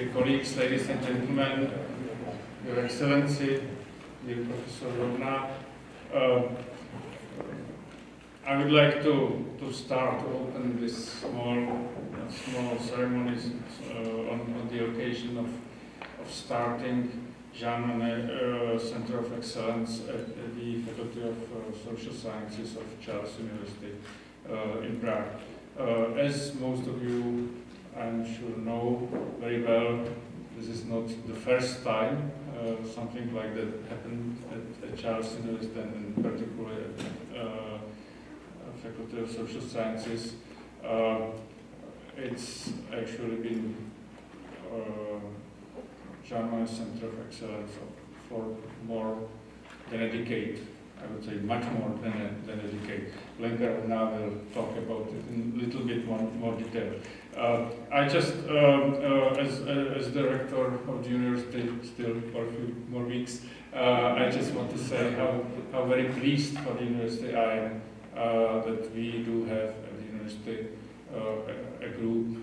dear colleagues, ladies and gentlemen, Your Excellency, dear Professor Rovná, I would like to start to open this small ceremonies on the occasion of starting Jean Monnet Centre of Excellence at the Faculty of Social Sciences of Charles University in Prague. As most of you, I'm sure, know very well, this is not the first time something like that happened at Charles University, and in particular at Faculty of Social Sciences. It's actually been Jean Monnet Centre of Excellence for more than a decade. I would say much more than a decade. Lenka Anna will talk about it in a little bit more detail. I just, as director of the university, still for a few more weeks, I just want to say how very pleased for the university I am that we do have at the university a group,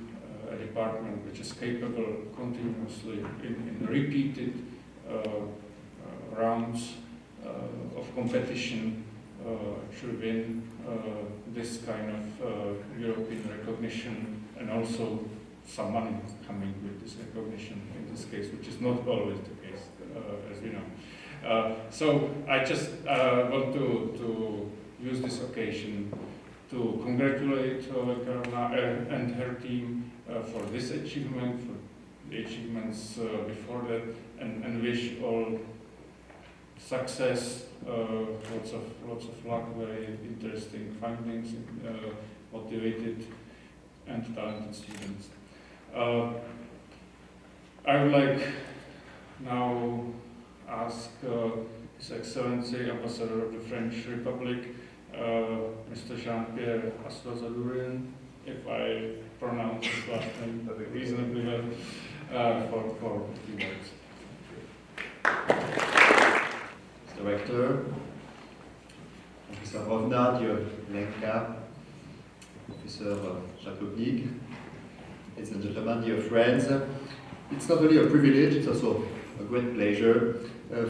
a department which is capable continuously in repeated rounds of competition should win this kind of European recognition, and also some money coming with this recognition in this case, which is not always the case, as we know. So I just want to use this occasion to congratulate Karolina and her team for this achievement, for the achievements before that, and wish all success, lots of luck, very interesting findings, motivated and talented students. I would like now ask His Excellency Ambassador of the French Republic, Mr. Jean-Pierre Asvazadourian, if I pronounce his last name reasonably well, for a few words. Director, Professor Rovná, dear Lenka, Professor Jacques Rupnik, ladies and gentlemen, dear friends, it's not only a privilege, it's also a great pleasure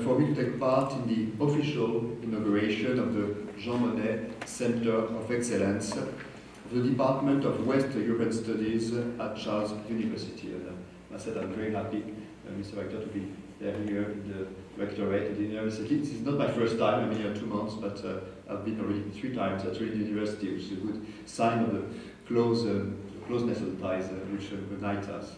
for me to take part in the official inauguration of the Jean Monnet Centre of Excellence of the Department of West European Studies at Charles University. And I said I'm very happy, Mr. Rector, to be there here in the rectorate at the university. This is not my first time, I've been here 2 months, but I've been already 3 times at the university, which is a good sign of the closeness of the ties which unite us.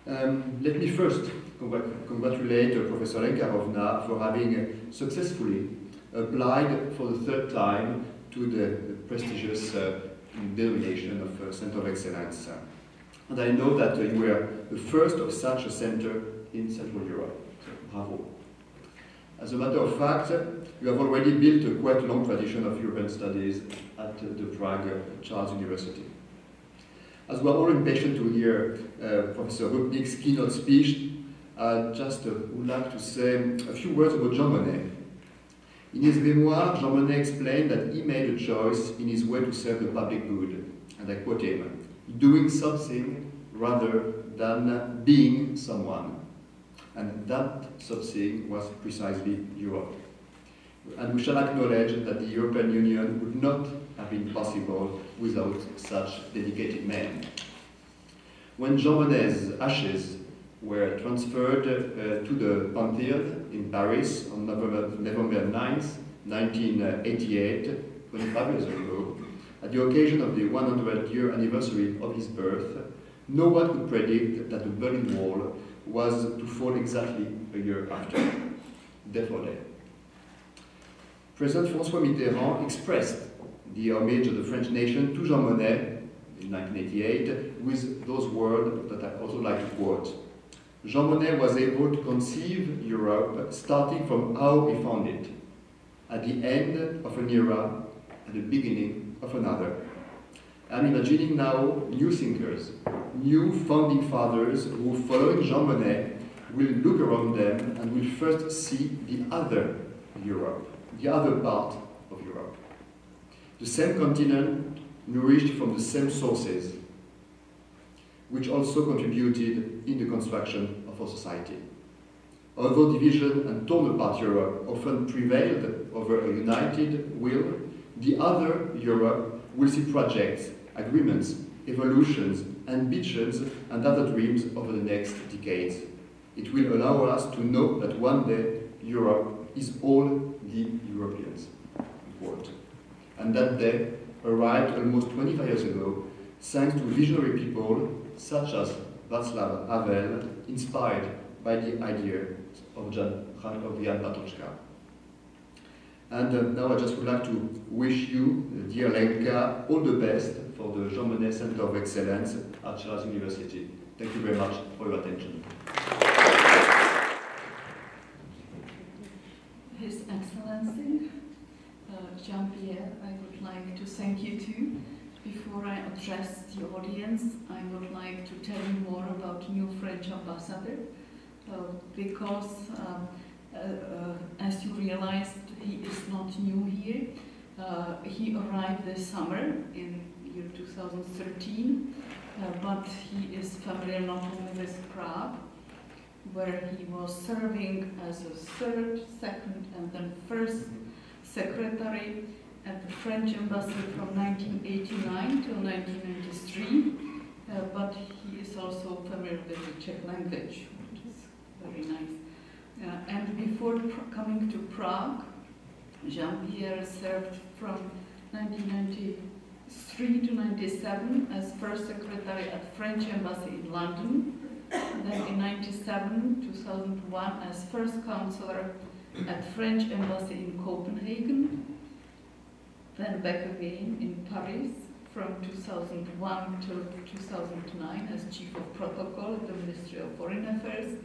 Let me first congratulate Professor Lenka Rovná for having successfully applied for the 3rd time to the prestigious denomination of Centre of Excellence. And I know that you were the first of such a centre in Central Europe. So, bravo. As a matter of fact, you have already built a quite long tradition of European studies at the Prague Charles University. As we are all impatient to hear Professor Rupnik's keynote speech, I just would like to say a few words about Jean Monnet. In his memoir, Jean Monnet explained that he made a choice in his way to serve the public good, and I quote him, doing something rather than being someone. And that something was precisely Europe. And we shall acknowledge that the European Union would not have been possible without such dedicated men. When Jean Monnet's ashes were transferred to the Panthéon in Paris on November 9th, 1988, 25 years ago, at the occasion of the 100th-year anniversary of his birth, no one could predict that the Berlin Wall was to fall exactly a year after. Therefore, President François Mitterrand expressed the homage of the French nation to Jean Monnet in 1988 with those words that I also like to quote. Jean Monnet was able to conceive Europe starting from how he found it, at the end of an era, at the beginning of another. I'm imagining now new thinkers, new founding fathers who, following Jean Monnet, will look around them and will first see the other Europe, the other part of Europe. The same continent nourished from the same sources. which also contributed in the construction of our society. Although division and torn apart Europe often prevailed over a united will, the other Europe will see projects, agreements, evolutions, ambitions, and other dreams over the next decades. It will allow us to know that one day Europe is all the Europeans. Quote. And that day arrived almost 25 years ago, thanks to visionary people such as Václav Hampl, inspired by the idea of Jan Patočka. And now I just would like to wish you, dear Lenka, all the best for the Jean Monnet Centre of Excellence at Charles University. Thank you very much for your attention. His Excellency, Jean-Pierre, I would like to thank you too. Before I address the audience, I would like to tell you more about new French ambassador, because as you realized, he is not new here. He arrived this summer in year 2013, but he is familiar not only with Prague, where he was serving as a third, second, and then first secretary at the French embassy from 1989 till 1993, but he is also familiar with the Czech language, which is very nice. And before coming to Prague, Jean-Pierre served from 1993 to 97 as first secretary at French embassy in London, then in 97, 2001 as first counselor at French embassy in Copenhagen, then back again in Paris from 2001 to 2009 as chief of protocol at the Ministry of Foreign Affairs,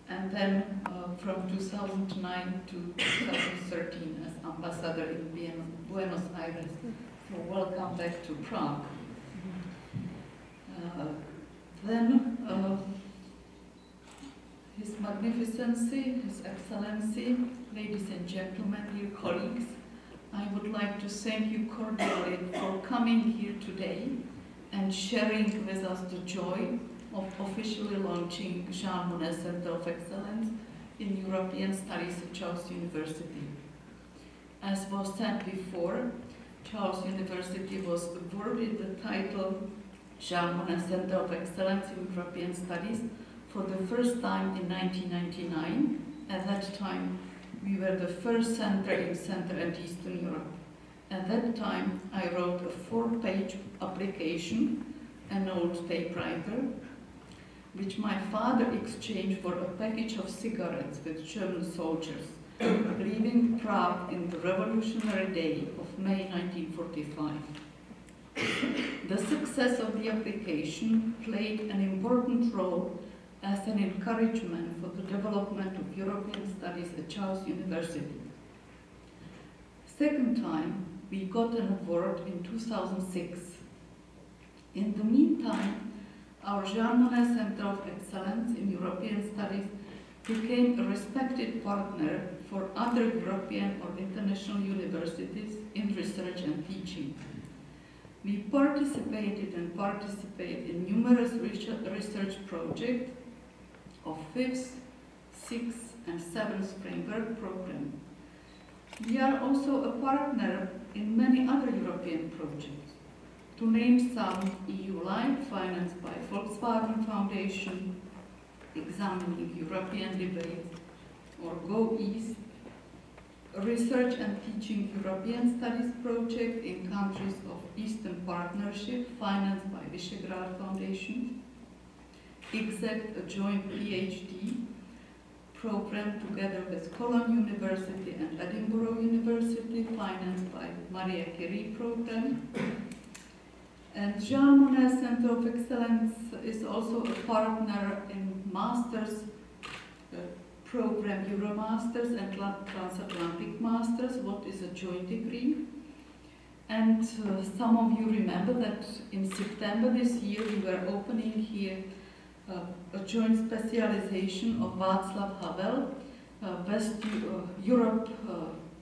and then from 2009 to 2013 as ambassador in Buenos Aires. So welcome back to Prague. His Magnificency, His Excellency, ladies and gentlemen, dear colleagues, I would like to thank you cordially for coming here today and sharing with us the joy of officially launching Jean Monnet Centre of Excellence in European Studies at Charles University. As was said before, Charles University was awarded the title Jean Monnet Centre of Excellence in European Studies for the first time in 1999. At that time, we were the first center in Central and Eastern Europe. At that time, I wrote a 4-page application, an old typewriter, which my father exchanged for a package of cigarettes with German soldiers, leaving Prague in the revolutionary day of May 1945. The success of the application played an important role as an encouragement for the development of European studies at Charles University. Second time, we got an award in 2006. In the meantime, our Jean Monnet Centre of Excellence in European Studies became a respected partner for other European or international universities in research and teaching. We participated and participate in numerous research projects of 5th, 6th, and 7th framework program. We are also a partner in many other European projects. To name some, EU Life, financed by Volkswagen Foundation, Examining European Debates, or Go East, a research and teaching European studies project in countries of Eastern Partnership, financed by Visegrad Foundation, Exact, a joint PhD program together with Cologne University and Edinburgh University, financed by Maria Curie program. And Jean Monnet Centre of Excellence is also a partner in Masters program, Euromasters and Transatlantic Masters, what is a joint degree. And some of you remember that in September this year we were opening here a joint specialization of Václav Hampl, West Europe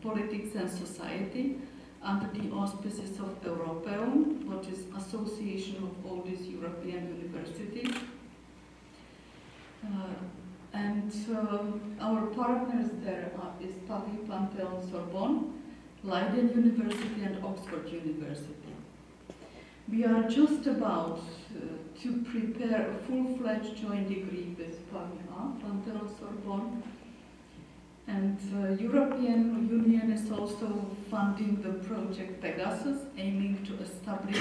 Politics and Society, under the auspices of Europeum, what is Association of all these European universities. Our partners there is Paris, Panthéon, Sorbonne, Leiden University and Oxford University. We are just about to prepare a full-fledged joint degree with Paris, Panthéon, Sorbonne, and European Union is also funding the project Pegasus, aiming to establish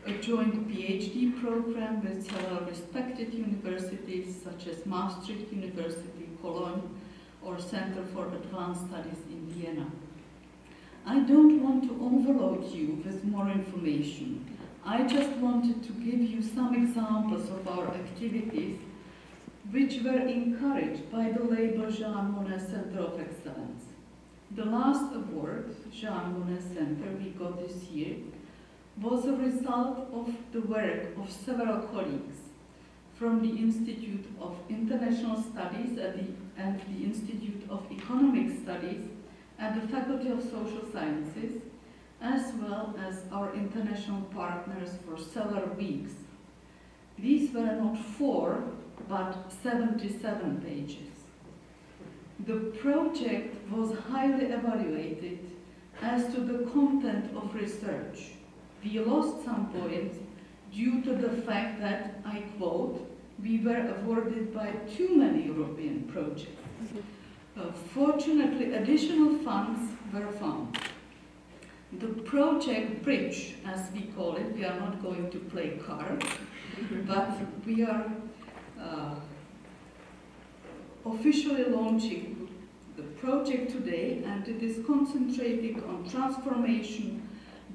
a joint PhD program with several respected universities such as Maastricht University, Cologne, or Center for Advanced Studies in Vienna. I don't want to overload you with more information. I just wanted to give you some examples of our activities which were encouraged by the label Jean Monnet Centre of Excellence. The last award, Jean Monnet Centre, we got this year, was a result of the work of several colleagues from the Institute of International Studies and the Institute of Economic Studies and the Faculty of Social Sciences, as well as our international partners for several weeks. These were not 4, but 77 pages. The project was highly evaluated as to the content of research. We lost some points due to the fact that, I quote, we were awarded by too many European projects. Fortunately, additional funds were found. The project Bridge, as we call it, we are not going to play cards, but we are officially launching the project today, and it is concentrating on transformation,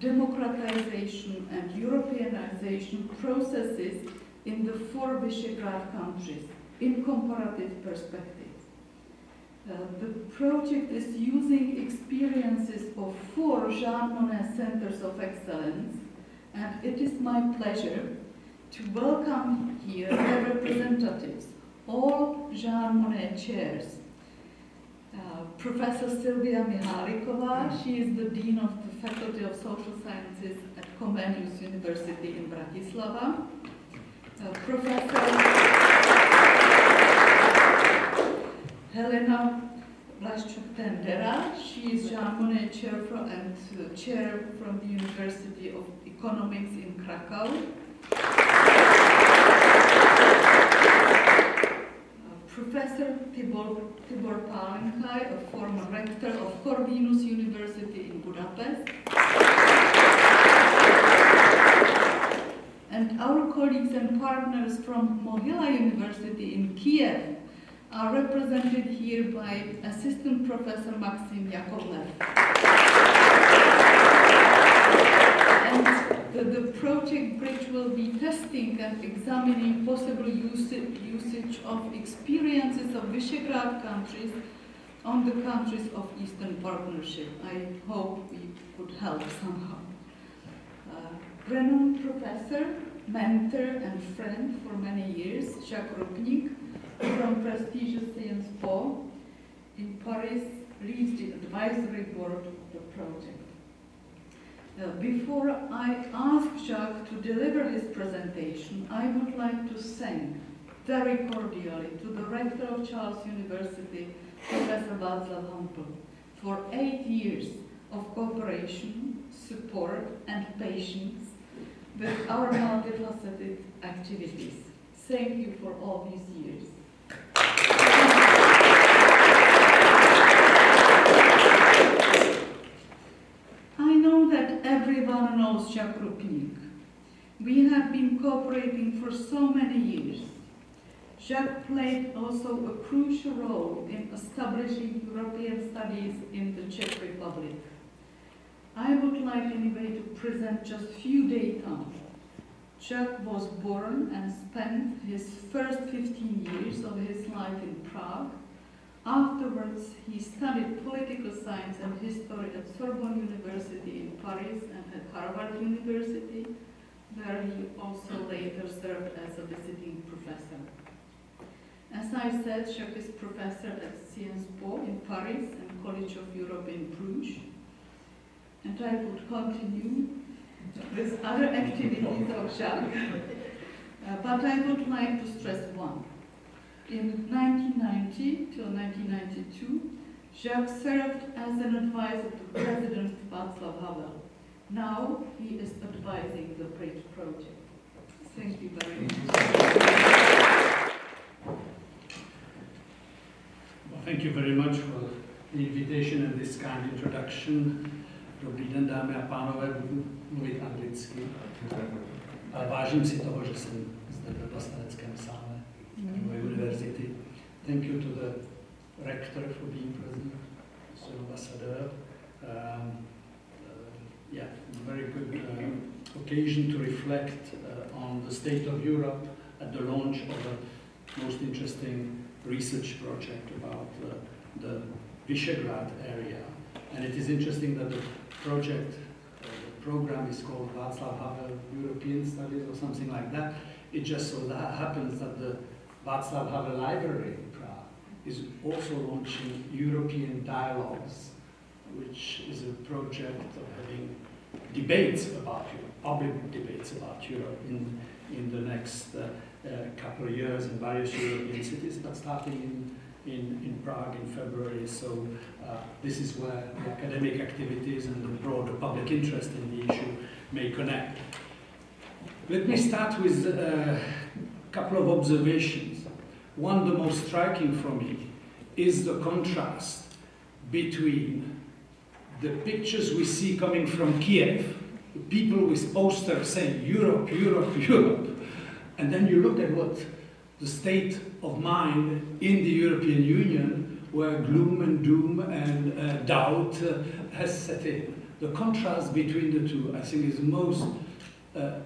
democratization and Europeanization processes in the 4 Visegrad countries in comparative perspective. The project is using experiences of 4 Jean Monnet Centers of Excellence, and it is my pleasure to welcome here the representatives, all Jean Monnet chairs. Professor Silvia Mihalikova, she is the Dean of the Faculty of Social Sciences at Comenius University in Bratislava. Professor Helena Vlasteneckém, she is Jean Monnet Chair from the University of Economics in Krakow. Professor Tibor Pálinkai, a former rector of Corvinus University in Budapest. And our colleagues and partners from Mohyla University in Kiev are represented here by Assistant Professor Maxim Yakovlev. And the project Bridge will be testing and examining possible usage of experiences of Visegrad countries on the countries of Eastern Partnership. I hope we could help somehow. Renowned professor, mentor and friend for many years, Jacques Rupnik, from prestigious Sciences Po in Paris, leads the advisory board of the project. Before I ask Jacques to deliver his presentation, I would like to thank very cordially to the rector of Charles University, Professor Václav Hampl, for 8 years of cooperation, support and patience with our multifaceted activities. Thank you for all these years. I know that everyone knows Jacques Rupnik. We have been cooperating for so many years. Jacques played also a crucial role in establishing European studies in the Czech Republic. I would like anyway to present just few data. Jacques was born and spent his first 15 years of his life in Prague. Afterwards, he studied political science and history at Sorbonne University in Paris and at Harvard University, where he also later served as a visiting professor. As I said, Jacques is professor at Sciences Po in Paris and College of Europe in Bruges. and I would continue with other activities of Jacques. But I would like to stress one. In 1990 till 1992, Jacques served as an advisor to President Václav Hampl. Now he is advising the project. Thank you very much. Well, thank you very much for the invitation and this kind introduction. Dobrý den, dámy a pánové, budu mluvit anglicky. Vážím si toho, že jsem zde ve Vlasteneckém sále mé univerzity. Thank you to the rector for being present, Mr. Ambasador. Yeah, very good occasion to reflect on the state of Europe at the launch of a most interesting research project about the Visegrad area. And it is interesting that the project, the program is called Václav Hampl European Studies or something like that. It just so that happens that the Václav Hampl Library in Prague is also launching European Dialogues, which is a project of having debates about Europe, public debates about Europe in the next couple of years in various European cities, but starting in Prague in February. So this is where the academic activities and the broader public interest in the issue may connect. Let me start with a couple of observations. One, the most striking for me, is the contrast between the pictures we see coming from Kiev, people with posters saying Europe, Europe, Europe, and then you look at what the state of mind in the European Union, where gloom and doom and doubt has set in. The contrast between the two, I think, is most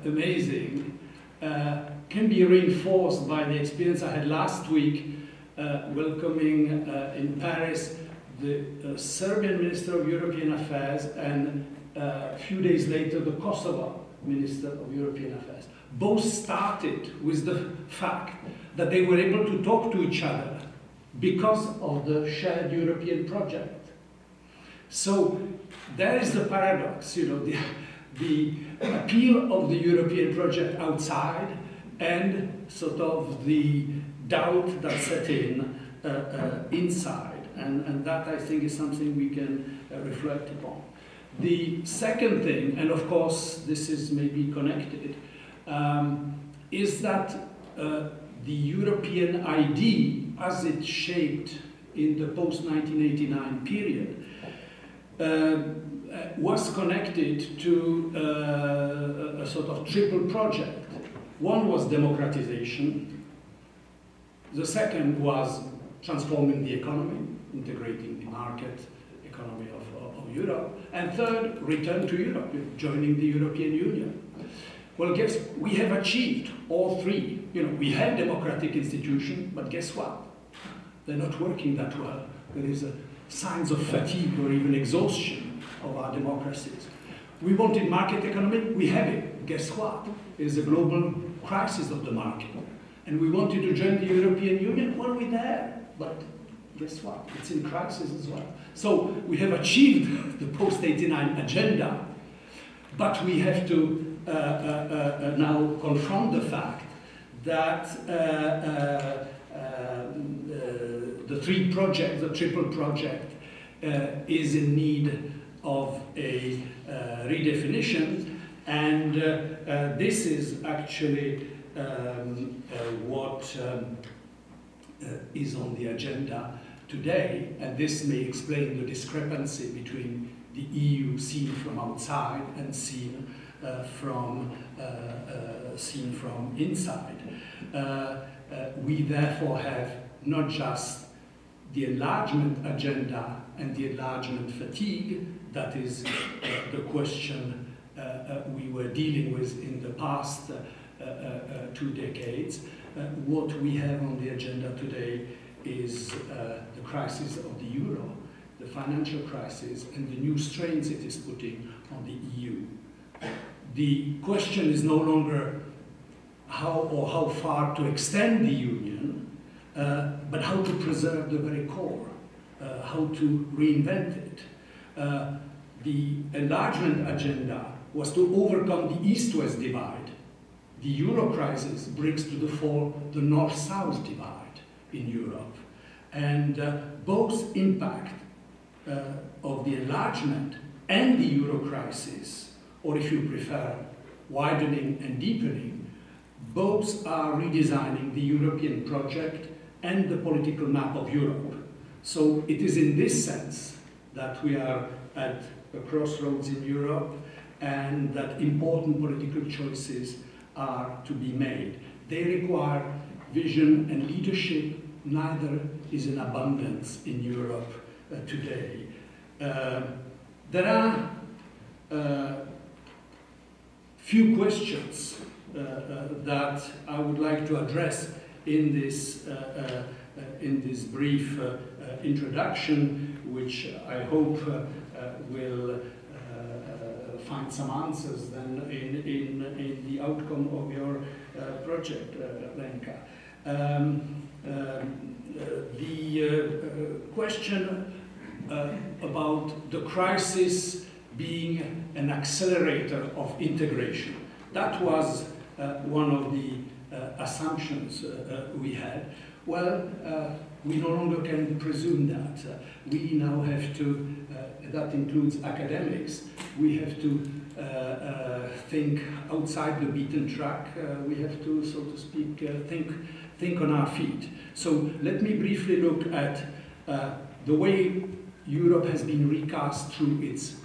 amazing. Can be reinforced by the experience I had last week welcoming in Paris the Serbian Minister of European Affairs and a few days later the Kosovo Minister of European Affairs. Both started with the fact that they were able to talk to each other because of the shared European project. So there is the paradox, you know, the appeal of the European project outside and sort of the doubt that set in inside. And that, I think, is something we can reflect upon. The second thing, and of course this is maybe connected, is that the European idea, as it shaped in the post-1989 period, was connected to a sort of triple project. One was democratization, the second was transforming the economy, integrating the market economy of Europe, and third, return to Europe, joining the European Union. Well, guess we have achieved all three. You know, we have democratic institutions, but guess what? They're not working that well. There is signs of fatigue or even exhaustion of our democracies. We wanted market economy, we have it. Guess what? There's a global crisis of the market. And we wanted to join the European Union, well, we're there. But guess what? It's in crisis as well. So we have achieved the post-89 agenda, but we have to now confront the fact that the three projects, the triple project, is in need of a redefinition, and this is actually what is on the agenda today, and this may explain the discrepancy between the EU seen from outside and seen from inside. We therefore have not just the enlargement agenda and the enlargement fatigue, that is the question we were dealing with in the past 2 decades. What we have on the agenda today is the crisis of the euro, the financial crisis, and the new strains it is putting on the EU. The question is no longer how far to extend the union, but how to preserve the very core, how to reinvent it. the enlargement agenda was to overcome the East-West divide. The Euro crisis brings to the fore the North-South divide in Europe. And both impact of the enlargement and the Euro crisis, or if you prefer, widening and deepening, both are redesigning the European project and the political map of Europe. So it is in this sense that we are at a crossroads in Europe, and that important political choices are to be made. They require vision and leadership. Neither is in abundance in Europe today. There are few questions that I would like to address in this brief introduction, which I hope will find some answers then in the outcome of your project, Lenka. The question about the crisis being an accelerator of integration. That was one of the assumptions we had. Well, we no longer can presume that. We now have to, that includes academics, we have to think outside the beaten track. We have to, so to speak, think on our feet. So let me briefly look at the way Europe has been recast through its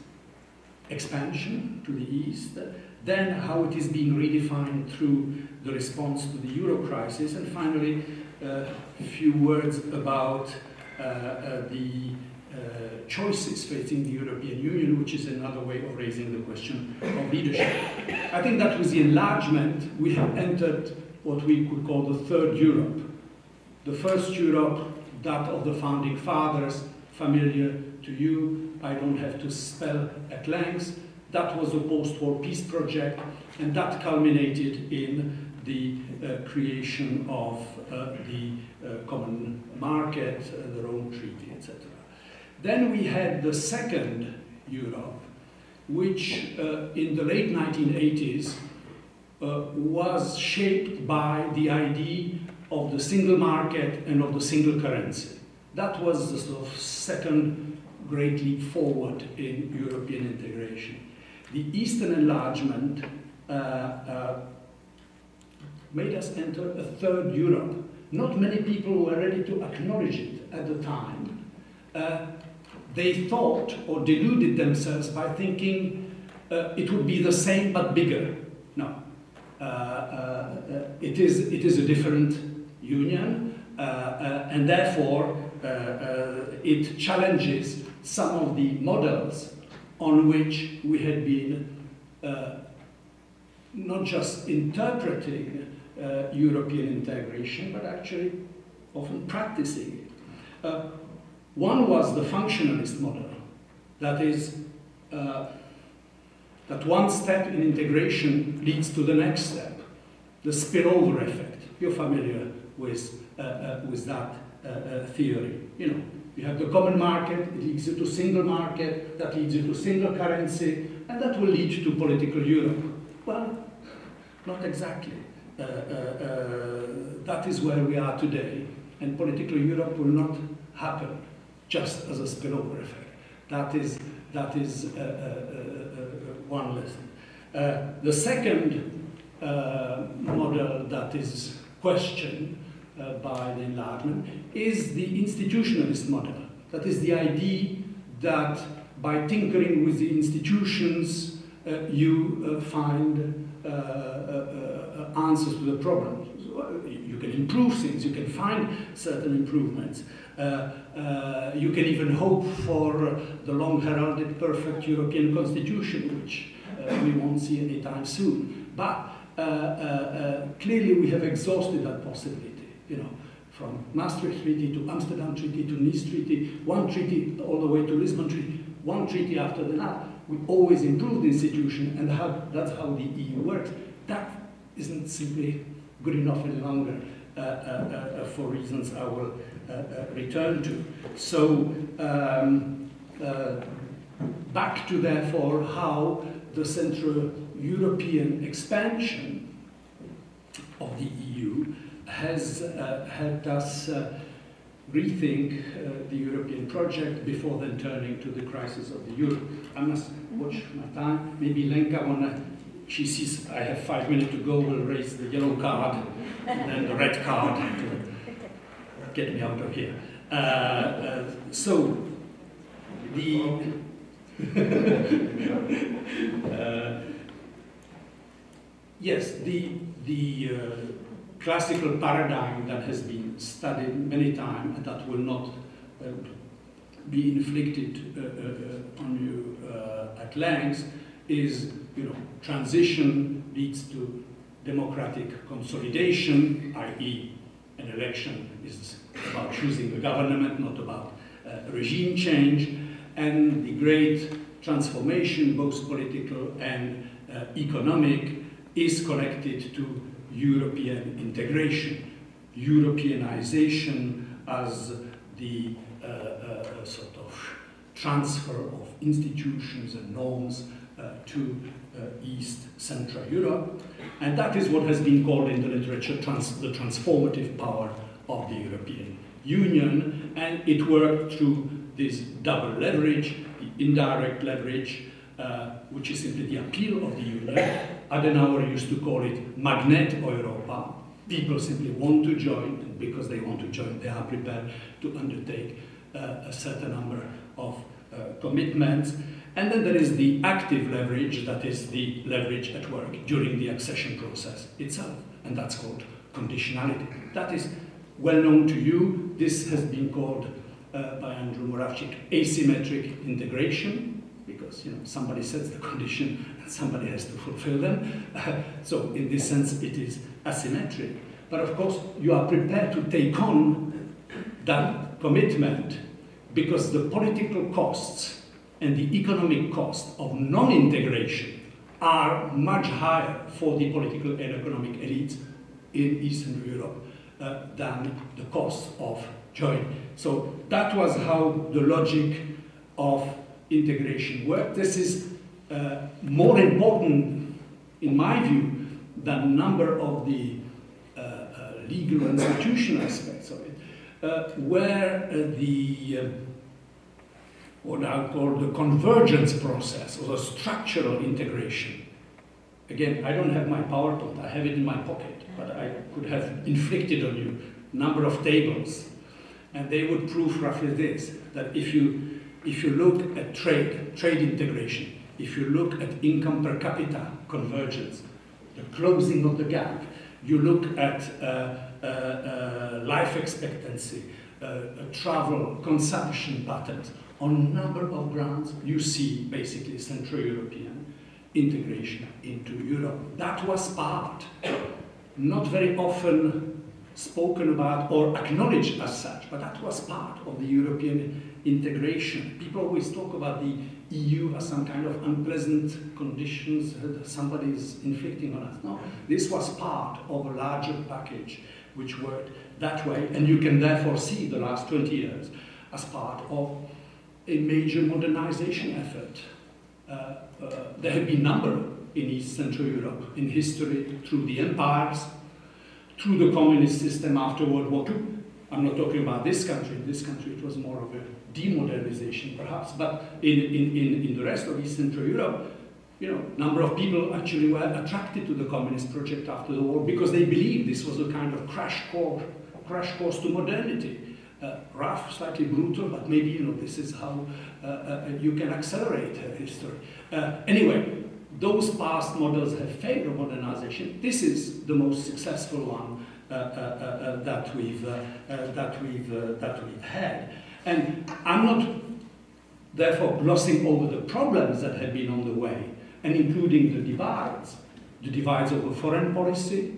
expansion to the east, then how it is being redefined through the response to the Euro crisis, and finally a few words about the choices facing the European Union, which is another way of raising the question of leadership. I think that with the enlargement, we have entered what we could call the third Europe. The first Europe, that of the founding fathers, familiar to you, I don't have to spell at length. That was the post-war peace project, and that culminated in the creation of the common market, the Rome Treaty, etc. Then we had the second Europe, which in the late 1980s was shaped by the idea of the single market and of the single currency. That was the sort of second great leap forward in European integration. The Eastern enlargement made us enter a third Europe. Not many people were ready to acknowledge it at the time. They thought or deluded themselves by thinking it would be the same but bigger. No. It is a different union, and therefore it challenges some of the models on which we had been not just interpreting European integration, but actually often practicing it. One was the functionalist model, that is, that one step in integration leads to the next step, the spillover effect. You're familiar with that theory. You know, you have the common market, it leads you to single market, that leads you to single currency, and that will lead to political Europe. Well, not exactly. That is where we are today, and political Europe will not happen just as a spillover effect. That is one lesson. The second model that is questioned by the enlargement is the institutionalist model. That is the idea that by tinkering with the institutions, you find answers to the problems. You can improve things, you can find certain improvements. You can even hope for the long-heralded perfect European constitution, which we won't see anytime soon. But clearly we have exhausted that possibility. You know, from Maastricht Treaty to Amsterdam Treaty to Nice Treaty, one treaty all the way to Lisbon Treaty, one treaty after the other. We always improve the institution, and that's how the EU works. That isn't simply good enough any longer for reasons I will return to. So back to, therefore, how the Central European expansion of the EU has helped us rethink the European project before then turning to the crisis of the euro. I must watch my time. Maybe Lenka, she sees I have 5 minutes to go, will raise the yellow card and then the red card to get me out of here. So, the yes, the classical paradigm that has been studied many times and that will not be inflicted on you at length is, transition leads to democratic consolidation, i.e. an election is about choosing a government, not about regime change, and the great transformation, both political and economic, is connected to European integration, Europeanization as the sort of transfer of institutions and norms to East Central Europe. And that is what has been called in the literature the transformative power of the European Union. And it worked through this double leverage, the indirect leverage, which is simply the appeal of the Union. Adenauer used to call it Magnet Europa. People simply want to join, and because they want to join, they are prepared to undertake a certain number of commitments. And then there is the active leverage, that is the leverage at work during the accession process itself, and that's called conditionality. That is well known to you. This has been called by Andrew Moravcsik asymmetric integration, because somebody sets the condition and somebody has to fulfill them. So in this sense it is asymmetric. But of course you are prepared to take on that commitment because the political costs and the economic costs of non-integration are much higher for the political and economic elites in Eastern Europe than the costs of joining. So that was how the logic of integration worked. This is more important, in my view, than a number of the legal and institutional aspects of it, where the what I call the convergence process or the structural integration. Again, I don't have my PowerPoint, I have it in my pocket, but I could have inflicted on you a number of tables, and they would prove roughly this, that if you look at trade integration, if you look at income per capita convergence, the closing of the gap, you look at life expectancy, travel, consumption patterns, on a number of grounds, you see basically Central European integration into Europe. That was part, not very often spoken about or acknowledged as such, but that was part of the European integration. People always talk about the EU as some kind of unpleasant conditions that somebody is inflicting on us. No, this was part of a larger package which worked that way, and you can therefore see the last 20 years as part of a major modernization effort. There have been a number in East Central Europe in history, through the empires, through the communist system after World War II. I'm not talking about this country. In this country it was more of a demodernization perhaps, but in the rest of East Central Europe, a number of people actually were attracted to the communist project after the war because they believed this was a kind of crash course to modernity. Rough, slightly brutal, but maybe this is how you can accelerate history. Anyway, those past models have failed of modernization. This is the most successful one that we've had. And I'm not therefore glossing over the problems that have been on the way, and including the divides over foreign policy,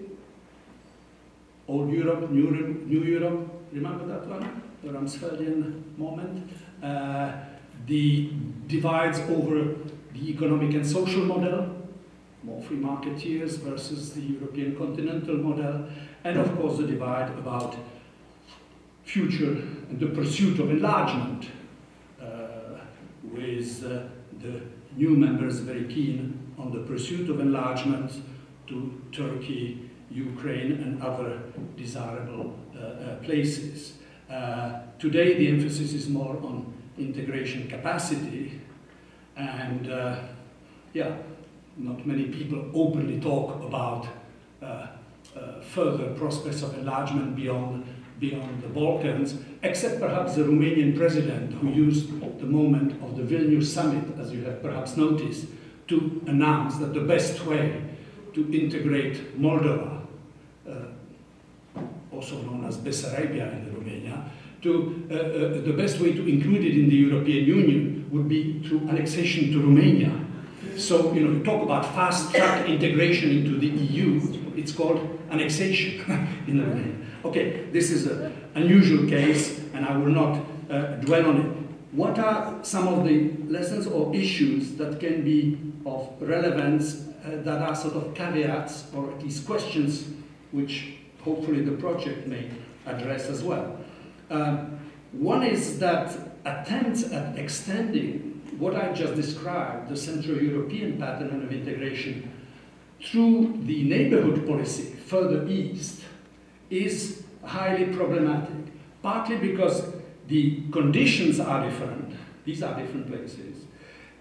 old Europe, new Europe. Remember that one? The Rumsfeldian moment. The divides over the economic and social model, more free marketeers versus the European continental model, and of course the divide about future and the pursuit of enlargement, with the new members very keen on the pursuit of enlargement to Turkey, Ukraine, and other desirable places. Today, the emphasis is more on integration capacity, and yeah, not many people openly talk about further prospects of enlargement beyond the Balkans, except perhaps the Romanian president, who used the moment of the Vilnius summit, as you have perhaps noticed, to announce that the best way to integrate Moldova, also known as Bessarabia in Romania, the best way to include it in the European Union would be through annexation to Romania. So, you know, you talk about fast-track integration into the EU, it's called annexation in Romania. Okay, this is an unusual case, and I will not dwell on it. What are some of the lessons or issues that can be of relevance that are sort of caveats, or at least questions, which hopefully the project may address as well? One is that attempts at extending what I just described, the Central European pattern of integration, through the neighborhood policy further east, is highly problematic, partly because the conditions are different, these are different places,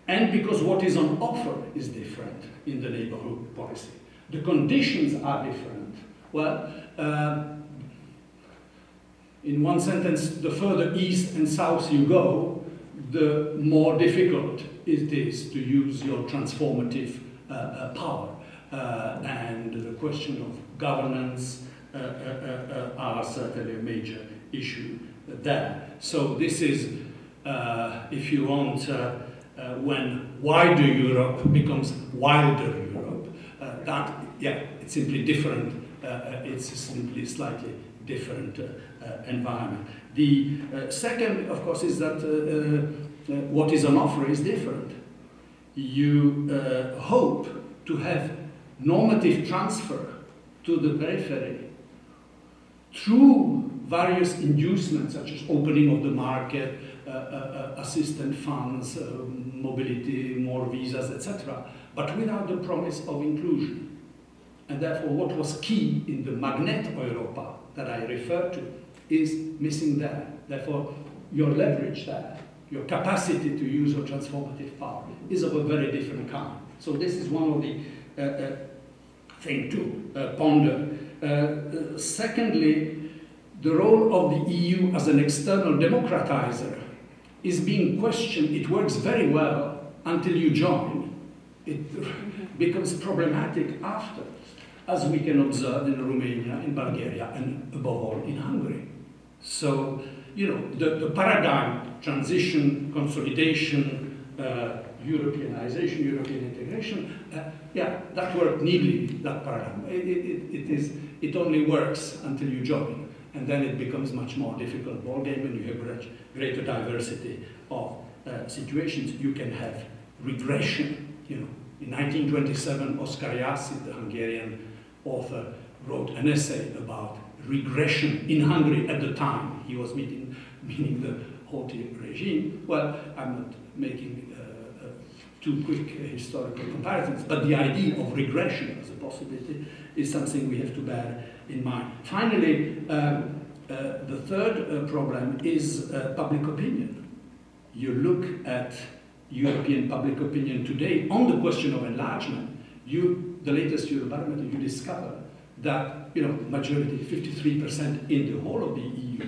and because what is on offer is different in the neighborhood policy. The conditions are different. Well, in one sentence, the further east and south you go, the more difficult it is to use your transformative power. And the question of governance are certainly a major issue there. So this is, if you want, when wider Europe becomes wilder Europe, it's simply different. It's simply slightly different environment. The second, of course, is that what is on offer is different. You hope to have normative transfer to the periphery through various inducements, such as opening of the market, assistant funds, mobility, more visas, etc., but without the promise of inclusion. And therefore, what was key in the Magnet Europa that I referred to is missing there. Therefore, your leverage there, your capacity to use your transformative power is of a very different kind. So this is one of the things to ponder. Secondly, the role of the EU as an external democratizer is being questioned. It works very well until you join. It becomes problematic after, as we can observe in Romania, in Bulgaria, and above all in Hungary. So, you know, the paradigm, transition, consolidation, Europeanization, European integration, that worked neatly, that paradigm. It only works until you join, and then it becomes much more difficult ballgame, and you have greater diversity of situations. You can have regression, you know. In 1927, Oskar Jászai, the Hungarian author, wrote an essay about regression in Hungary at the time. He was meaning the Haughty regime. Well, I'm not making too quick historical comparisons, but the idea of regression as a possibility is something we have to bear in mind. Finally, the third problem is public opinion. You look at European public opinion today on the question of enlargement, the latest Eurobarometer, you discover that, you know, majority, 53% in the whole of the EU,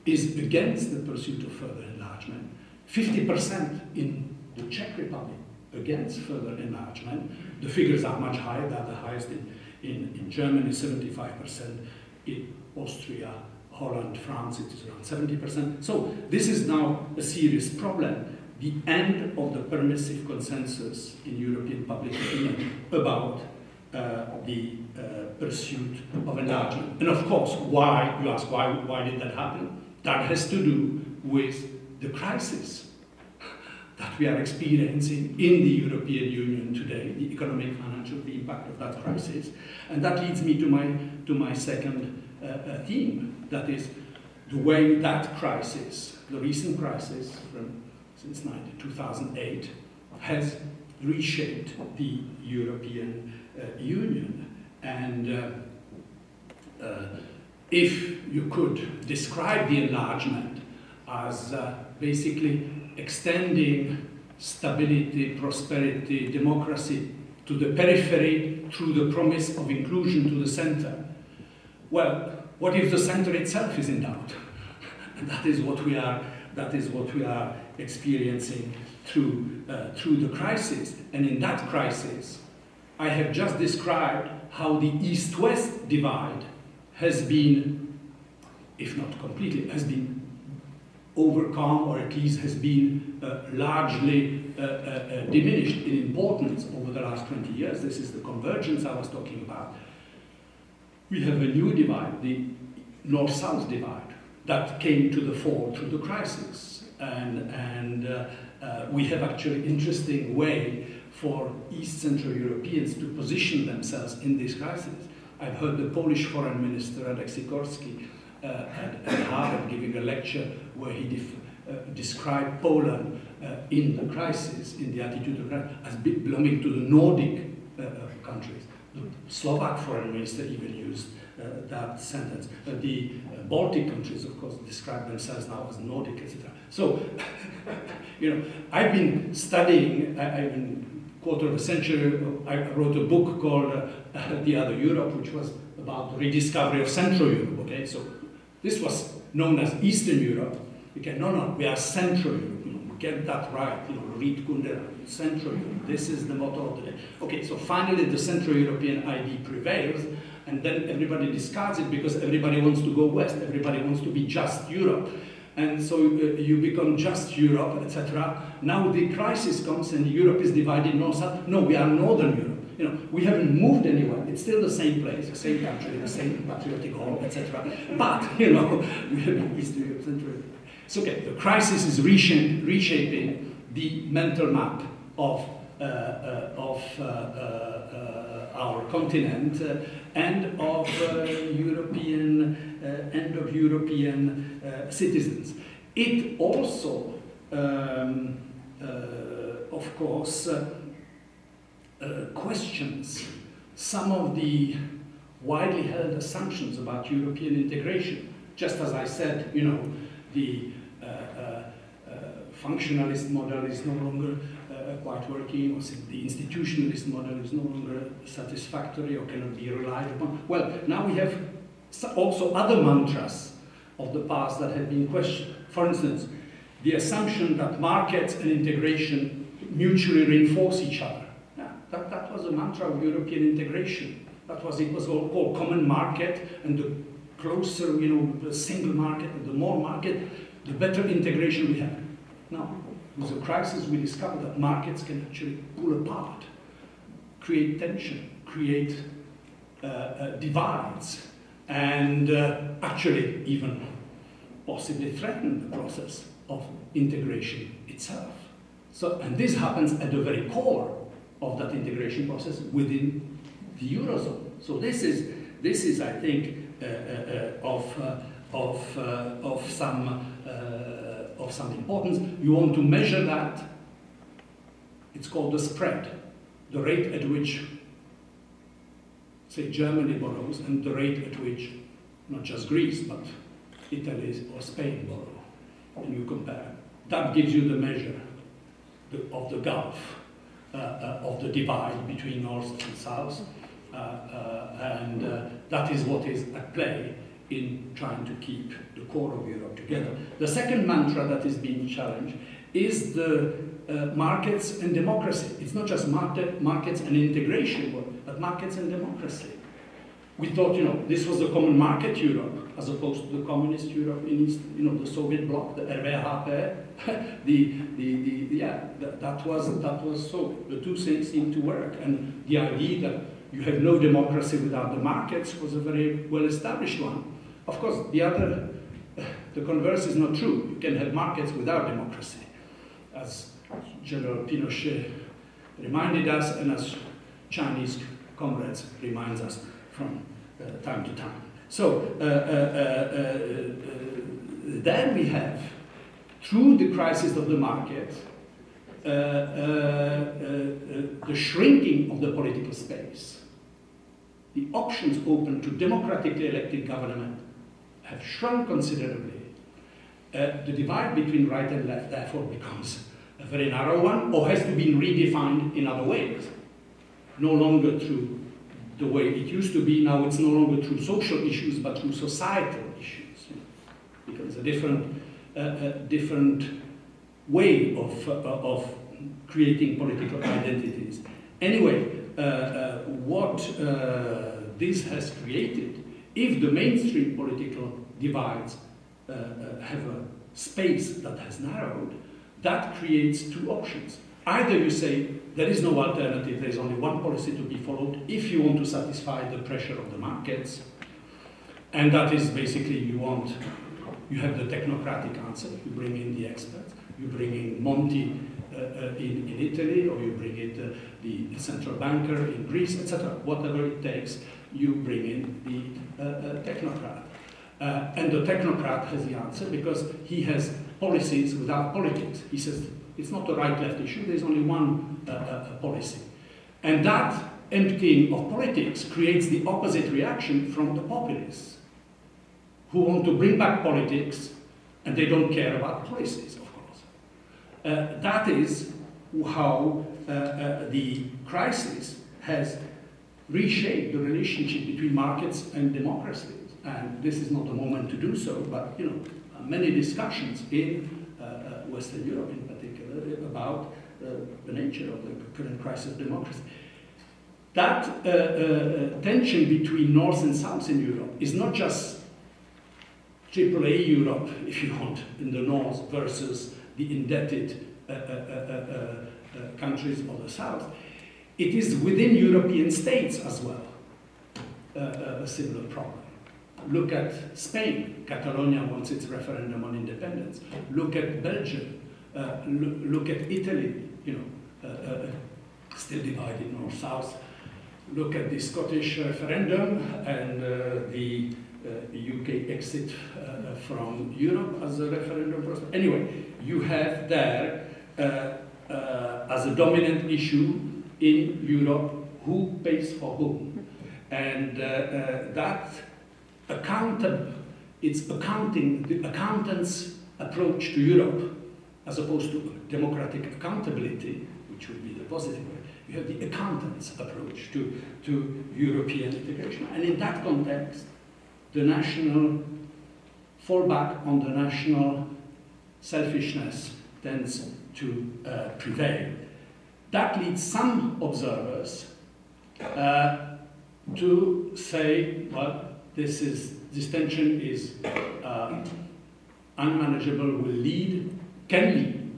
is against the pursuit of further enlargement. 50% in the Czech Republic against further enlargement. The figures are much higher, they're the highest in Germany, 75%, in Austria, Holland, France, it is around 70%. So this is now a serious problem. The end of the permissive consensus in European public opinion about the pursuit of enlargement. And of course, why, you ask, why did that happen? That has to do with the crisis that we are experiencing in the European Union today, the economic, financial, the impact of that crisis. And that leads me to my second theme, that is the way that crisis, the recent crisis from since 2008, has reshaped the European Union. And if you could describe the enlargement as basically extending stability, prosperity, democracy to the periphery through the promise of inclusion to the center, well, what if the center itself is in doubt? And that is what we are experiencing through the crisis. And in that crisis, I have just described how the East-West divide has been, if not completely, has been overcome, or at least has been largely diminished in importance over the last 20 years. This is the convergence I was talking about. We have a new divide, the North-South divide, that came to the fore through the crisis. And we have actually interesting way for East Central Europeans to position themselves in this crisis. I've heard the Polish foreign minister, Alex Sikorski, at Harvard giving a lecture where he described Poland in the crisis, in the attitude of crisis, as belonging to the Nordic countries. The Slovak foreign minister even used that sentence. The Baltic countries, of course, describe themselves now as Nordic, etc. So, you know, I've been studying, I've been quarter of a century, I wrote a book called The Other Europe, which was about the rediscovery of Central Europe, okay? So this was known as Eastern Europe. Okay, no, we are Central Europe, you know, get that right, you know, read Kunde, Central Europe, this is the motto of the day. Okay, so finally the Central European idea prevails, and then everybody discards it because everybody wants to go west, everybody wants to be just Europe. And so you become just Europe, etc. Now the crisis comes and Europe is divided north-south. No, we are Northern Europe. You know, we haven't moved anywhere. It's still the same place, the same country, the same patriotic home, etc. But, you know, we have Eastern Europe, Central Europe. So, okay, the crisis is reshaping the mental map of our continent and of European citizens. It also, of course, questions some of the widely held assumptions about European integration. Just as I said, you know, the functionalist model is no longer quite working, or the institutionalist model is no longer satisfactory or cannot be relied upon. Well, now we have also other mantras of the past that have been questioned. For instance, the assumption that markets and integration mutually reinforce each other. Yeah, that was a mantra of European integration. It was called common market, and the closer, you know, the single market, and the more market, the better integration we have. Now, with the crisis, we discovered that markets can actually pull apart, create tension, create divides, and actually even possibly threaten the process of integration itself. So, and this happens at the very core of that integration process within the Eurozone. So this is I think, of some importance. You want to measure that. It's called the spread, the rate at which, say, Germany borrows, and the rate at which not just Greece, but Italy or Spain borrow, and you compare. That gives you the measure of the gulf, of the divide between North and South, and that is what is at play in trying to keep the core of Europe together. The second mantra that is being challenged is the markets and democracy. It's not just markets and integration, but markets and democracy. We thought, you know, this was the common market Europe, as opposed to the communist Europe in East, you know, the Soviet bloc, the RVHP. That was so. The two things seemed to work, and the idea that you have no democracy without the markets was a very well-established one. Of course, the converse is not true. You can have markets without democracy, as General Pinochet reminded us, and as Chinese comrades reminds us from time to time. So then we have, through the crisis of the market, the shrinking of the political space, the options open to democratically elected government have shrunk considerably. The divide between right and left therefore becomes a very narrow one, or has to be redefined in other ways. No longer through the way it used to be, now it's no longer through social issues, but through societal issues. Because a different way of creating political identities. Anyway, what this has created, if the mainstream political divides have a space that has narrowed, that creates two options. Either you say there is no alternative, there is only one policy to be followed if you want to satisfy the pressure of the markets, and that is basically you have the technocratic answer, you bring in the experts, you bring in Monti in Italy, or you bring in the central banker in Greece, etc. Whatever it takes, you bring in the technocrat. And the technocrat has the answer because he has policies without politics. He says it's not a right-left issue, there's only one policy. And that emptying of politics creates the opposite reaction from the populists, who want to bring back politics and they don't care about policies, of course. That is how the crisis has reshaped the relationship between markets and democracy. And this is not the moment to do so, but many discussions in Western Europe in particular about the nature of the current crisis of democracy. That tension between North and South in Europe is not just AAA Europe, if you want, in the North versus the indebted countries of the South. It is within European states as well a similar problem. Look at Spain. Catalonia wants its referendum on independence. Look at Belgium. Look at Italy, still divided north-south. Look at the Scottish referendum and the UK exit from Europe as a referendum process. Anyway, you have there, as a dominant issue in Europe, who pays for whom. And that it's accounting, the accountant's approach to Europe, as opposed to democratic accountability, which would be the positive way. You have the accountant's approach to European integration. And in that context, the national fallback on the national selfishness tends to prevail. That leads some observers to say, well, this tension is unmanageable, can lead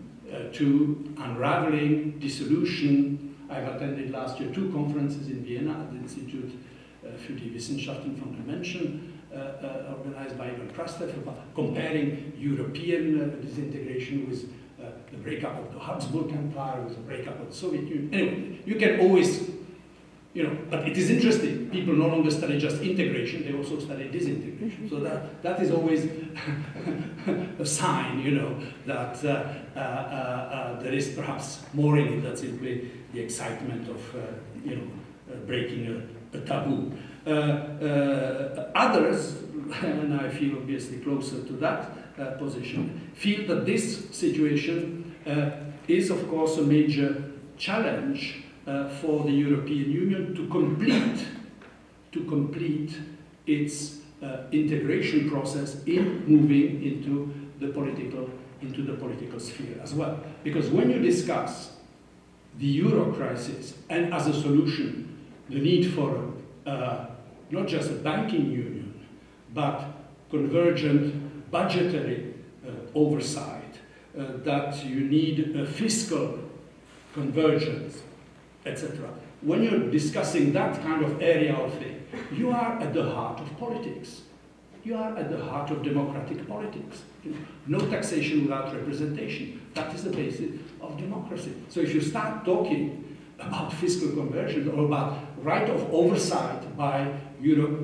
to unraveling, dissolution. I've attended last year 2 conferences in Vienna at the Institute für die Wissenschaften von der Menschen, organized by Ivan Krastev, comparing European disintegration with the breakup of the Habsburg Empire, with the breakup of the Soviet Union. Anyway, you can always, but it is interesting. People no longer study just integration, they also study disintegration. So that is always a sign, that there is perhaps more in it than simply the excitement of, breaking a taboo. Others, and I feel obviously closer to that position, feel that this situation is, of course, a major challenge for the European Union to complete its integration process in moving into the political sphere as well. Because when you discuss the euro crisis and as a solution the need for not just a banking union but convergent budgetary oversight, that you need a fiscal convergence, etc. When you're discussing that kind of area of thing, you are at the heart of politics. You are at the heart of democratic politics. No taxation without representation. That is the basis of democracy. So if you start talking about fiscal conversion or about right of oversight by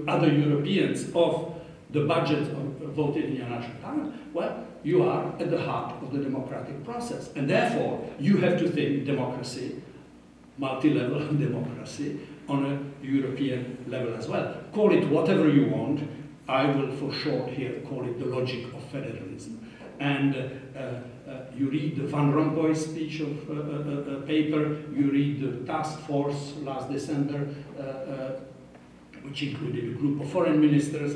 other Europeans of the budget voted in your national parliament, well, you are at the heart of the democratic process. And therefore, you have to think democracy, multi-level democracy, on a European level as well. Call it whatever you want. I will, for short here, call it the logic of federalism. And you read the Van Rompuy speech of paper, you read the task force last December, which included a group of foreign ministers,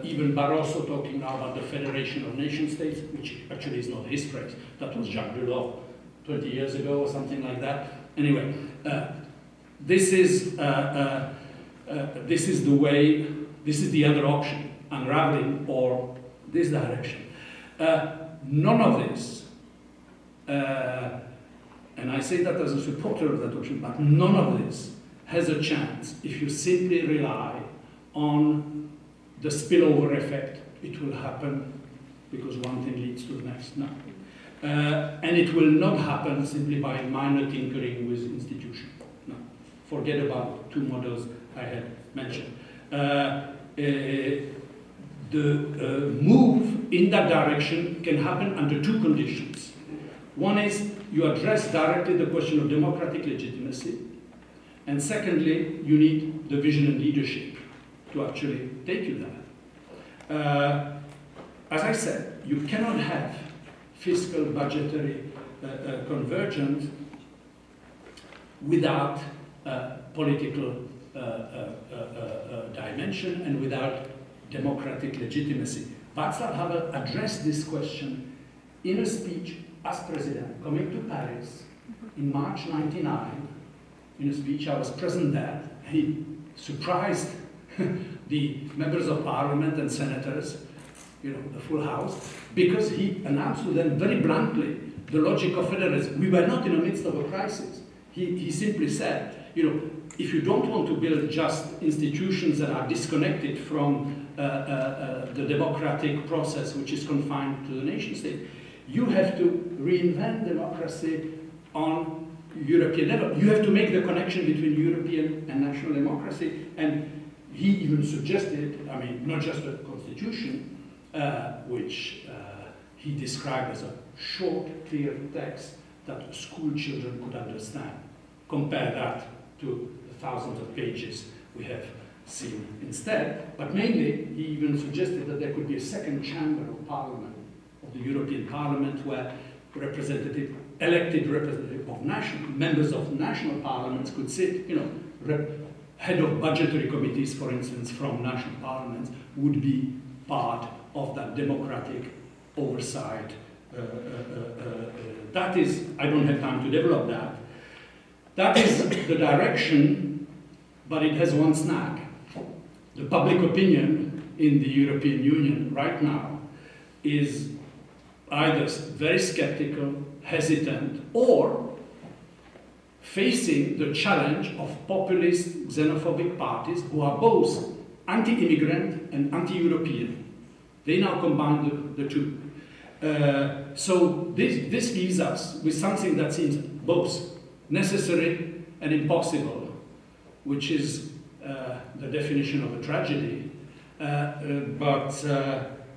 even Barroso talking now about the Federation of Nation States, which actually is not his phrase. That was Jacques Delors 20 years ago or something like that. Anyway, this is the way, this is the other option, unraveling or this direction. None of this, and I say that as a supporter of that option, but none of this has a chance if you simply rely on the spillover effect. It will happen because one thing leads to the next. No. And it will not happen simply by minor tinkering with institutions. No. Forget about two models I had mentioned. The move in that direction can happen under two conditions. One is you address directly the question of democratic legitimacy, and secondly, you need the vision and leadership to actually take you there. As I said, you cannot have fiscal budgetary convergence without political dimension and without democratic legitimacy. Václav Hampl addressed this question in a speech as president, coming to Paris in March '99. In a speech, I was present there. He surprised the members of parliament and senators, you know, the full house, because he announced to them very bluntly the logic of federalism. We were not in the midst of a crisis. He simply said, you know, if you don't want to build just institutions that are disconnected from the democratic process which is confined to the nation state, you have to reinvent democracy on European level. You have to make the connection between European and national democracy. And he even suggested, I mean, not just a constitution, which he described as a short, clear text that school children could understand. Compare that to the thousands of pages we have seen instead. But mainly, he even suggested that there could be a second chamber of parliament, of the European Parliament, where elected representative of members of national parliaments could sit, you know, head of budgetary committees, for instance, from national parliaments, would be part of that democratic oversight. That is, I don't have time to develop that. That is the direction, but it has one snag. The public opinion in the European Union right now is either very skeptical, hesitant, or facing the challenge of populist, xenophobic parties who are both anti-immigrant and anti-European. They now combine the two. So this leaves us with something that seems both necessary and impossible, which is the definition of a tragedy, but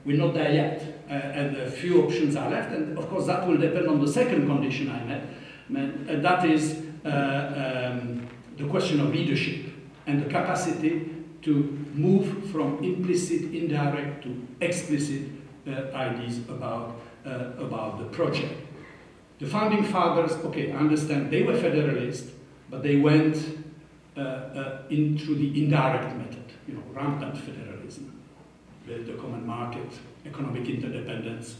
we're not there yet, and a few options are left, and of course that will depend on the second condition I meant, and that is the question of leadership and the capacity to move from implicit, indirect to explicit ideas about the project. The founding fathers, okay, I understand, they were federalists, but they went into the indirect method, you know, rampant federalism, build a common market, economic interdependence.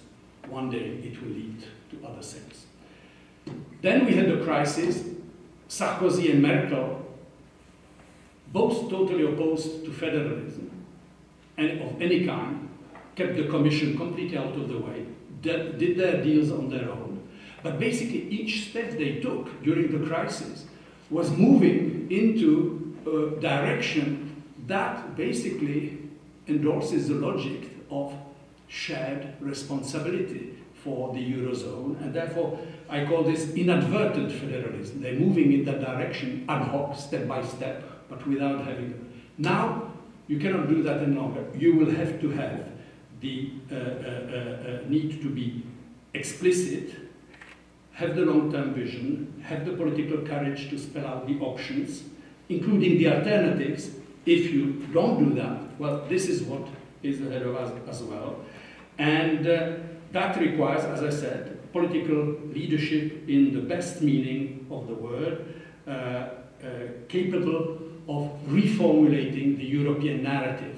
One day it will lead to other things. Then we had the crisis. Sarkozy and Merkel, both totally opposed to federalism and of any kind, kept the Commission completely out of the way, did their deals on their own. But basically each step they took during the crisis was moving into a direction that basically endorses the logic of shared responsibility for the Eurozone, and therefore I call this inadvertent federalism. They're moving in that direction ad hoc, step by step, but without having it. Now, you cannot do that any longer. You will have to have the need to be explicit, have the long-term vision, have the political courage to spell out the options, including the alternatives. If you don't do that, well, this is what is ahead of us as well. And that requires, as I said, political leadership in the best meaning of the word, capable of reformulating the European narrative.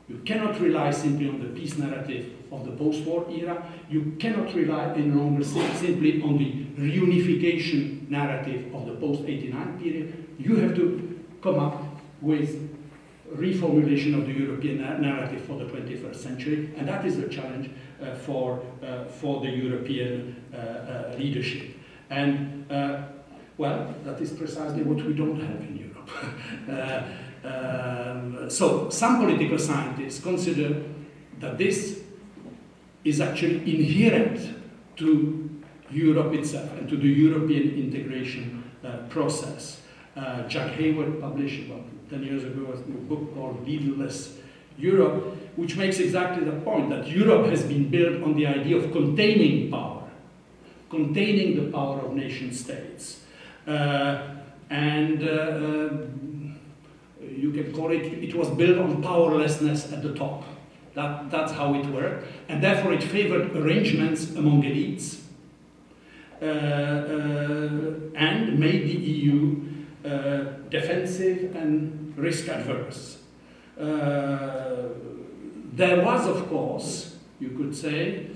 You cannot rely simply on the peace narrative of the post-war era. You cannot rely any longer simply on the reunification narrative of the post-89 period. You have to come up with reformulation of the European narrative for the 21st century, and that is the challenge for the European leadership. And, well, that is precisely what we don't have in Europe. So some political scientists consider that this is actually inherent to Europe itself and to the European integration process. Jack Hayward published about 10 years ago a book called Leaderless Europe, which makes exactly the point that Europe has been built on the idea of containing power, containing the power of nation states. You can call it, it was built on powerlessness at the top. That's how it worked. And therefore it favored arrangements among elites and made the EU defensive and risk adverse. There was, of course, you could say,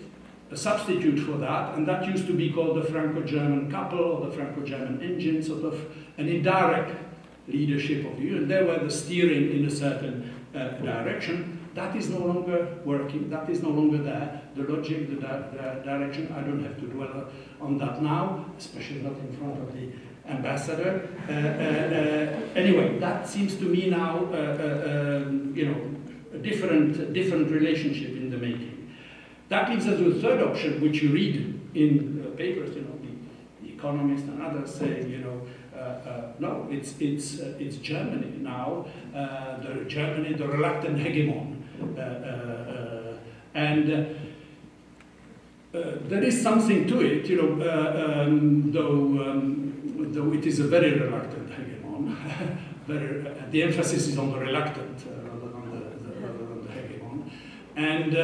a substitute for that, and that used to be called the Franco-German couple or the Franco-German engine, sort of an indirect leadership of the Union. They were the steering in a certain direction. That is no longer working, that is no longer there. The logic, the direction, I don't have to dwell on that now, especially not in front of the ambassador. Anyway, that seems to me now, you know, a different relationship in the making. That leaves us with a third option, which you read in papers, you know, the Economist and others saying, you know, no, it's Germany now, Germany, the reluctant hegemon. There is something to it, you know, though it is a very reluctant hegemon. The emphasis is on the reluctant rather than the hegemon. And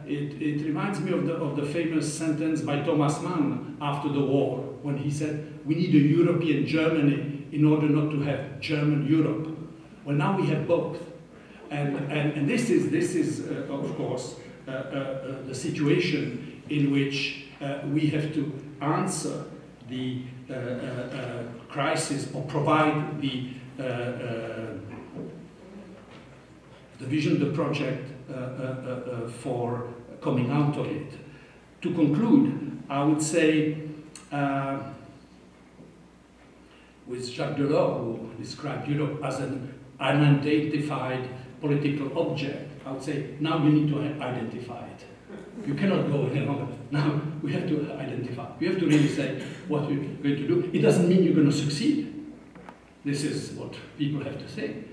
it reminds me of the famous sentence by Thomas Mann after the war, when he said, we need a European Germany in order not to have German Europe. Well, now we have both. And this is of course, the situation in which we have to answer the crisis or provide the vision, the project for coming out of it. To conclude, I would say, with Jacques Delors, who described Europe as an unidentified political object, I would say, now you need to identify it. You cannot go any longer. Now we have to identify. You have to really say what you're going to do. It doesn't mean you're going to succeed. This is what people have to say.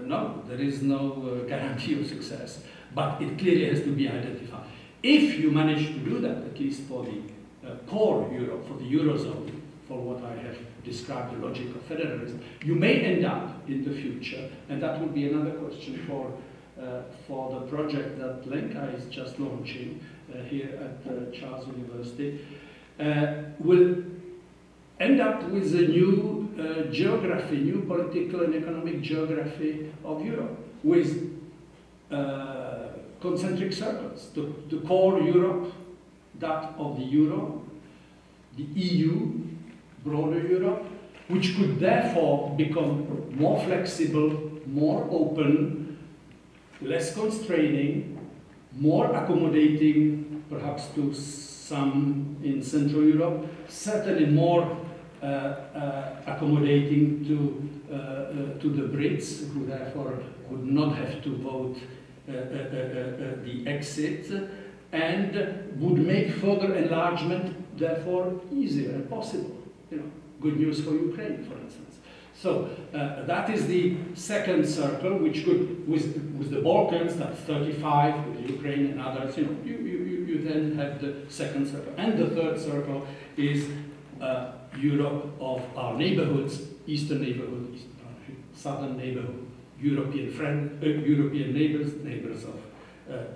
No, there is no guarantee of success, but it clearly has to be identified. If you manage to do that, at least for the core Europe, for the Eurozone, for what I have described, the logic of federalism, you may end up in the future, and that would be another question for the project that Lenka is just launching here at Charles University, will end up with a new geography, new political and economic geography of Europe, with concentric circles. The core Europe, that of the Euro, the EU, broader Europe, which could therefore become more flexible, more open, less constraining, more accommodating, perhaps to some in Central Europe, certainly more accommodating to the Brits, who therefore would not have to vote the exit, and would make further enlargement therefore easier and possible. You know, good news for Ukraine, for instance. So that is the second circle, which could, with the Balkans, that's 35, with Ukraine and others, you know, you then have the second circle. And the third circle is Europe of our neighborhoods, eastern neighborhood, southern neighborhood, European neighbors of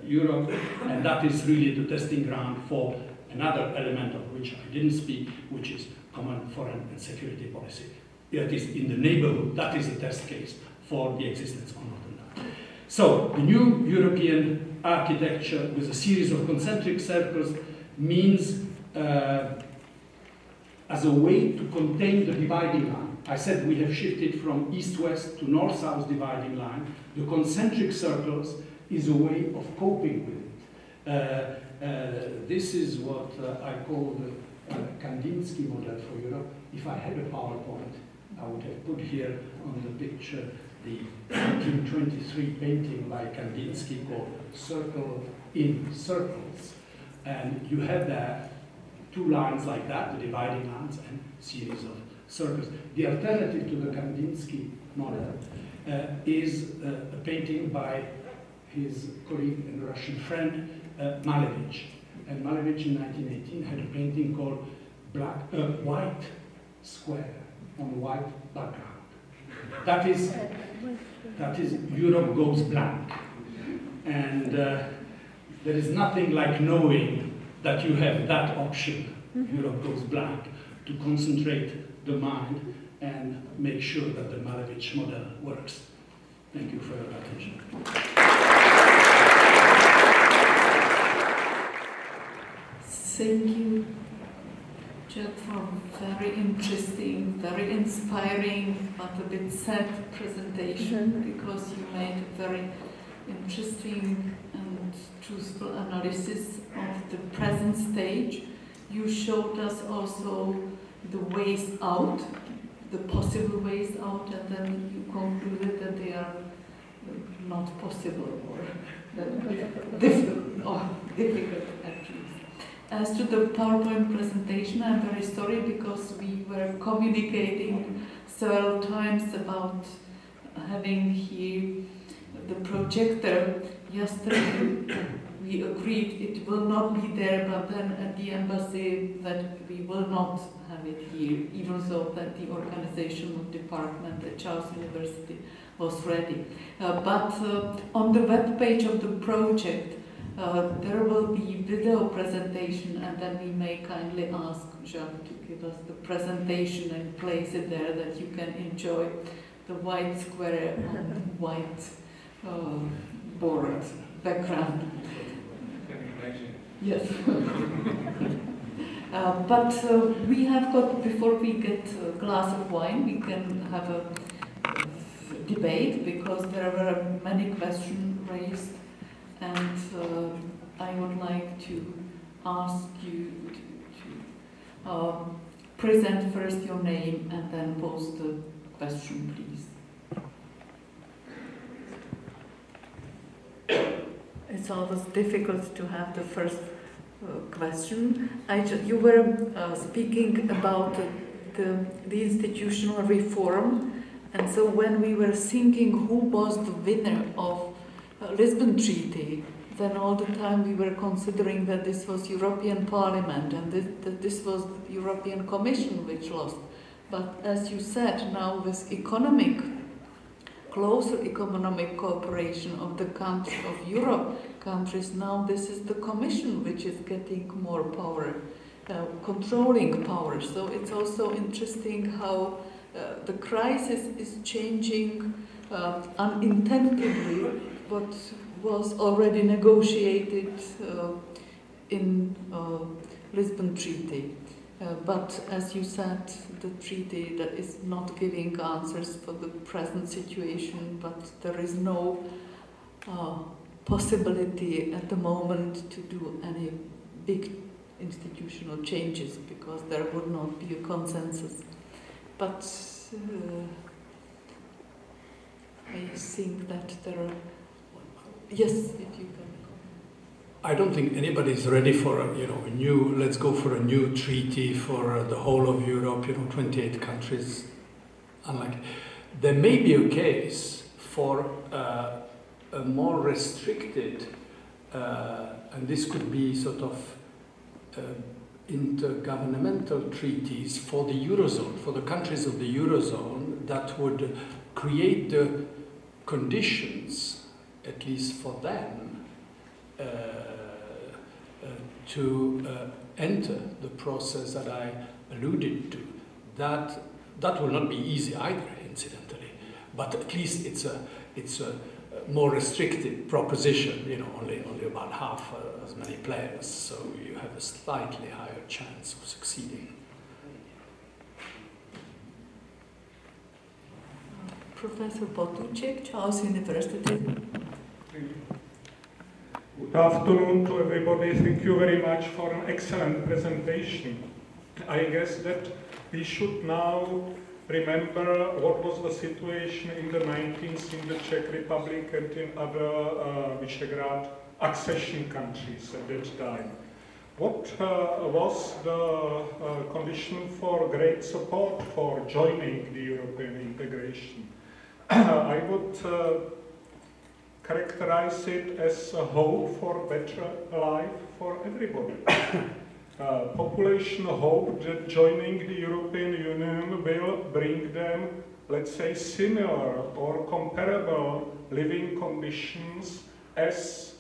Europe, and that is really the testing ground for another element of which I didn't speak, which is common foreign and security policy. That is in the neighborhood, that is a test case for the existence or not of that. So the new European architecture with a series of concentric circles means as a way to contain the dividing line. I said we have shifted from east-west to north-south dividing line. The concentric circles is a way of coping with it. This is what I call the Kandinsky model for Europe. If I had a PowerPoint, I would have put here on the picture the 1923 painting by Kandinsky called Circle in Circles. And you have there two lines like that, the dividing lines, and series of circles. The alternative to the Kandinsky model is a painting by his colleague and Russian friend, Malevich. And Malevich in 1918 had a painting called White Square on white background. That is Europe goes blank. And there is nothing like knowing that you have that option, Europe goes blank, to concentrate the mind and make sure that the Malevich model works. Thank you for your attention. Thank you, Jack, for a very interesting, very inspiring, but a bit sad presentation, because you made a very interesting and truthful analysis of the present stage. You showed us also the ways out, the possible ways out, and then you concluded that they are not possible or difficult at least. As to the PowerPoint presentation, I'm very sorry because we were communicating several times about having here the projector. Yesterday we agreed it will not be there, but then at the embassy that we will not have it here, even though that the organizational department at Charles University was ready. But on the web page of the project, there will be video presentation, and then we may kindly ask Jacques to give us the presentation and place it there, that you can enjoy the white square and white board background. Yes. But we have got, before we get a glass of wine, we can have a debate, because there were many questions raised. And I would like to ask you to present first your name and then pose the question, please. It's always difficult to have the first question. You were speaking about the institutional reform, and so when we were thinking who was the winner of Lisbon Treaty, then all the time we were considering that this was European Parliament and that this was the European Commission which lost. But as you said, now with closer economic cooperation of the countries of Europe countries, now this is the Commission which is getting more power, controlling power. So it's also interesting how the crisis is changing unintentionally what was already negotiated in Lisbon Treaty. But as you said, the treaty that is not giving answers for the present situation, but there is no possibility at the moment to do any big institutional changes, because there would not be a consensus. But I think that there are... Yes, if you can. I don't think anybody is ready for a new. Let's go for a new treaty for the whole of Europe. 28 countries. unlikely. There may be a case for a more restricted, and this could be sort of intergovernmental treaties for the Eurozone, for the countries of the Eurozone, that would create the conditions, at least for them, to enter the process that I alluded to. That will not be easy either, incidentally, but at least it's a more restricted proposition. You know, only about half as many players, so you have a slightly higher chance of succeeding. Professor Potůček, Charles University. Good afternoon to everybody. Thank you very much for an excellent presentation. I guess that we should now remember what was the situation in the 90s in the Czech Republic and in other Visegrad accession countries at that time. What was the condition for great support for joining the European integration? I would characterize it as a hope for better life for everybody. Population hoped that joining the European Union will bring them, let's say, similar or comparable living conditions as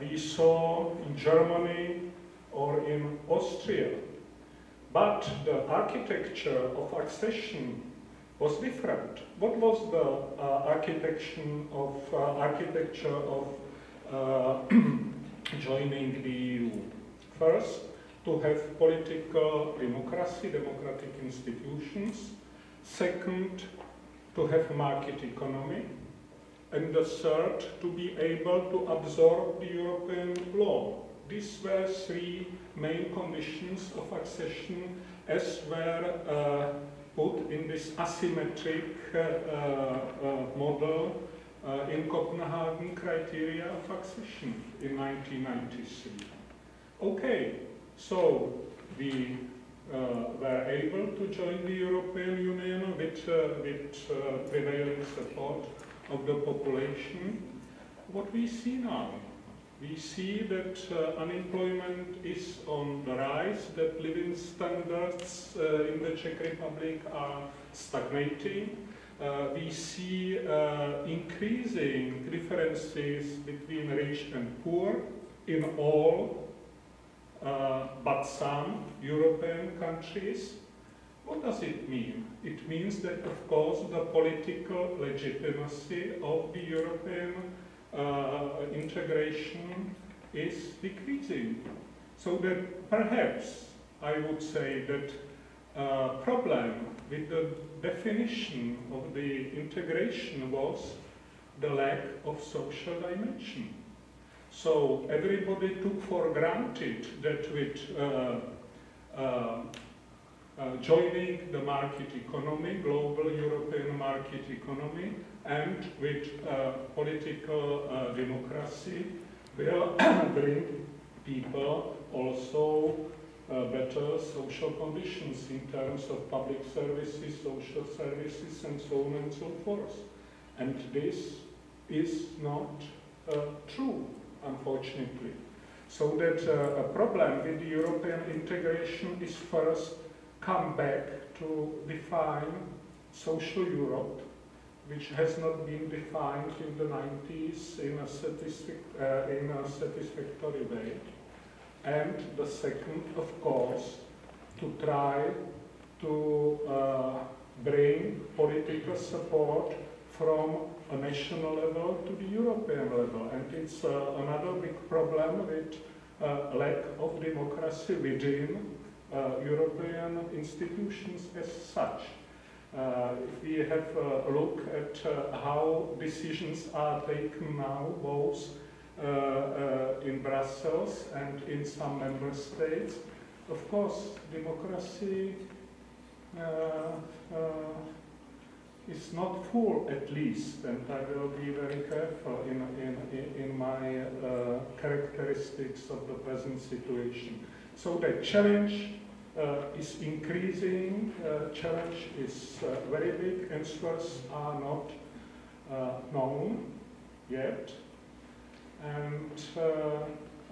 we saw in Germany or in Austria. But the architecture of accession was different. What was the architecture of joining the EU? First, to have political democracy, democratic institutions. Second, to have market economy. And the third, to be able to absorb the European law. These were three main conditions of accession as were put in this asymmetric model in Copenhagen criteria of accession in 1993. Okay, so we were able to join the European Union with prevailing support of the population. What we see now? We see that unemployment is on the rise, that living standards in the Czech Republic are stagnating. We see increasing differences between rich and poor in all but some European countries. What does it mean? It means that, of course, the political legitimacy of the European integration is decreasing. So that perhaps I would say that problem with the definition of the integration was the lack of social dimension. So everybody took for granted that with joining the market economy, global European market economy, and with political democracy will bring people also better social conditions in terms of public services, social services, and so on and so forth. And this is not true, unfortunately. So that a problem with the European integration is first come back to define social Europe, which has not been defined in the 90s in a satisfactory way. And the second, of course, to try to bring political support from a national level to the European level. And it's another big problem with lack of democracy within European institutions as such. If we have a look at how decisions are taken now, both in Brussels and in some member states, of course, democracy is not full, at least, and I will be very careful in my characteristics of the present situation. So the challenge is increasing, challenge is very big, answers are not known yet. And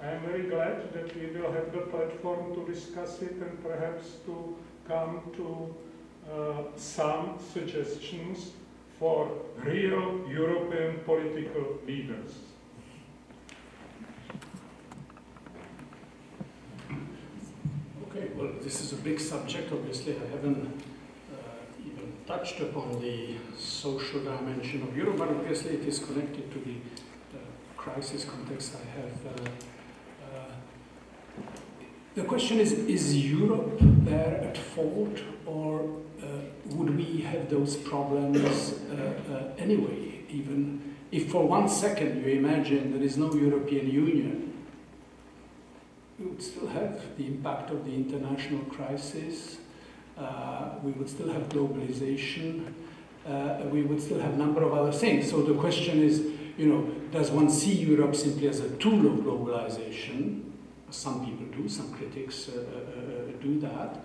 I am very glad that we will have the platform to discuss it and perhaps to come to some suggestions for real European political leaders. Okay, well, this is a big subject. Obviously, I haven't even touched upon the social dimension of Europe, but obviously it is connected to the crisis context I have. The question is Europe there at fault, or would we have those problems anyway? Even if for 1 second you imagine there is no European Union, we would still have the impact of the international crisis, we would still have globalization, we would still have a number of other things. So the question is, you know, does one see Europe simply as a tool of globalization? Some people do, some critics do that.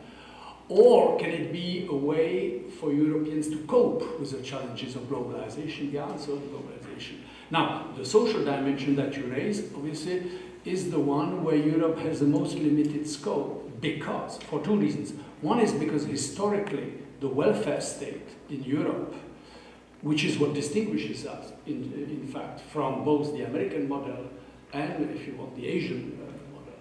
Or can it be a way for Europeans to cope with the challenges of globalization, the answer of globalization? Now, the social dimension that you raise, obviously, is the one where Europe has the most limited scope, because, for 2 reasons. One is because historically, the welfare state in Europe, which is what distinguishes us, in fact, from both the American model and, if you want, the Asian model.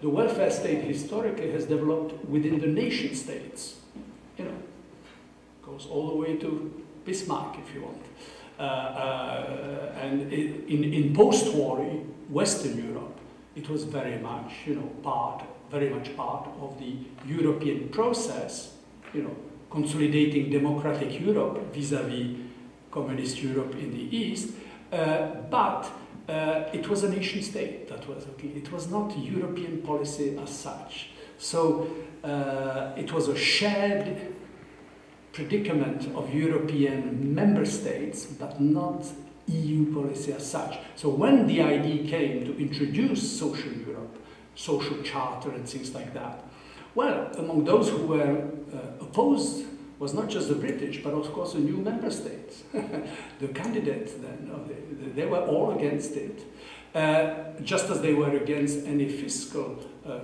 The welfare state historically has developed within the nation states. You know, goes all the way to Bismarck, if you want. And in post-war Western Europe, it was very much, you know, part of the European process, you know, consolidating democratic Europe vis-à-vis communist Europe in the East, but it was a nation state that was okay. It was not a European policy as such. So it was a shared predicament of European member states, but not EU policy as such. So when the idea came to introduce social Europe, social charter and things like that, well, among those who were opposed was not just the British, but of course the new member states. The candidates then, they were all against it, just as they were against any fiscal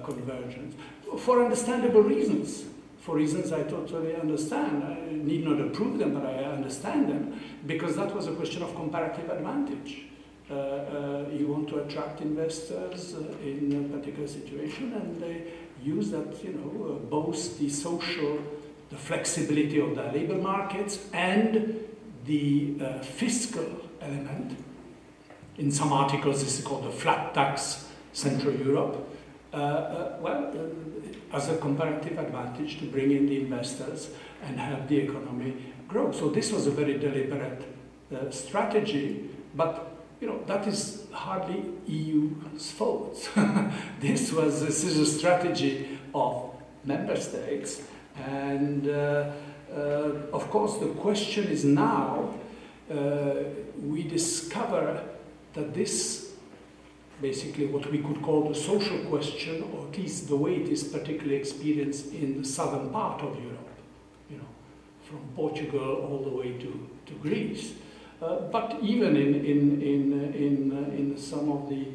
convergence, for understandable reasons. For reasons I totally understand. I need not approve them, but I understand them, because that was a question of comparative advantage. You want to attract investors in a particular situation, and they use that, you know, both the social, the flexibility of the labor markets and the fiscal element. In some articles, this is called the flat tax Central Europe. As a comparative advantage to bring in the investors and help the economy grow. So this was a very deliberate strategy, but you know, that is hardly EU's fault. This is a strategy of member states, and of course the question is now, we discover that this, basically what we could call the social question, or at least the way it is particularly experienced in the southern part of Europe, you know, from Portugal all the way to Greece. But even in some of the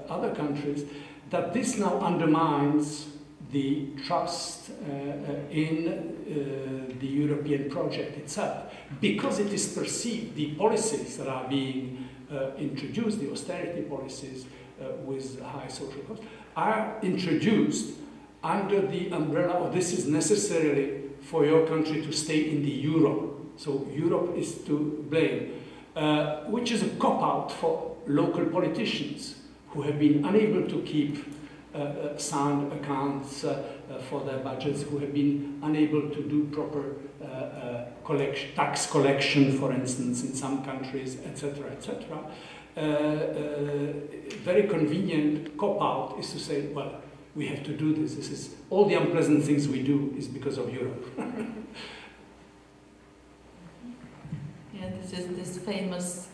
other countries, that this now undermines the trust in the European project itself, because it is perceived, the policies that are being introduced, the austerity policies with high social costs, are introduced under the umbrella of this is necessarily for your country to stay in the euro. So Europe is to blame, which is a cop-out for local politicians who have been unable to keep sound accounts for their budgets, who have been unable to do proper tax collection, for instance, in some countries, etc., etc. Very convenient cop-out is to say, well, we have to do this. This is all the unpleasant things we do is because of Europe. Yeah, this is this famous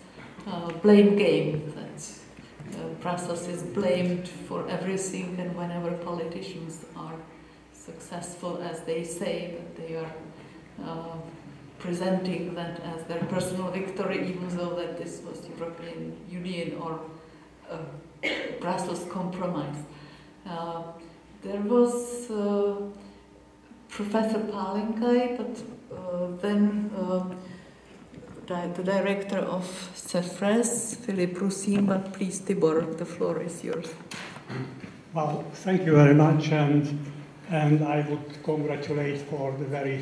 blame game that Brussels is blamed for everything, and whenever politicians are successful as they say, that they are presenting that as their personal victory, even though that this was European Union or Brussels compromise. There was Professor Pálinkai, but then the director of CEFRES, Philip Russin, but please, Tibor, the floor is yours. Well, thank you very much, and I would congratulate for the very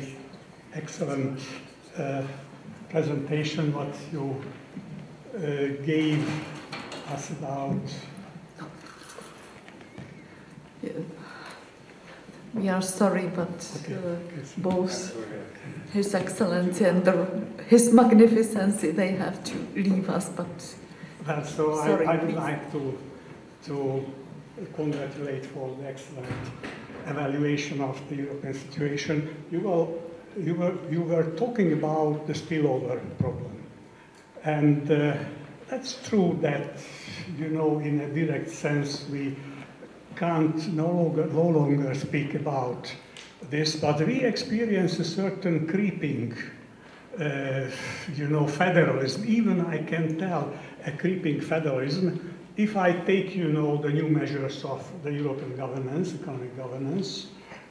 excellent presentation what you gave us about. Yeah. We are sorry, but both His Excellency and His Magnificency, they have to leave us, but well, so sorry, I would like to congratulate for the excellent evaluation of the European situation. You were talking about the spillover problem, and that's true that, you know, in a direct sense we can't no longer speak about this, but we experience a certain creeping, you know, federalism. Even I can tell a creeping federalism. If I take, you know, the new measures of the European governance, economic governance,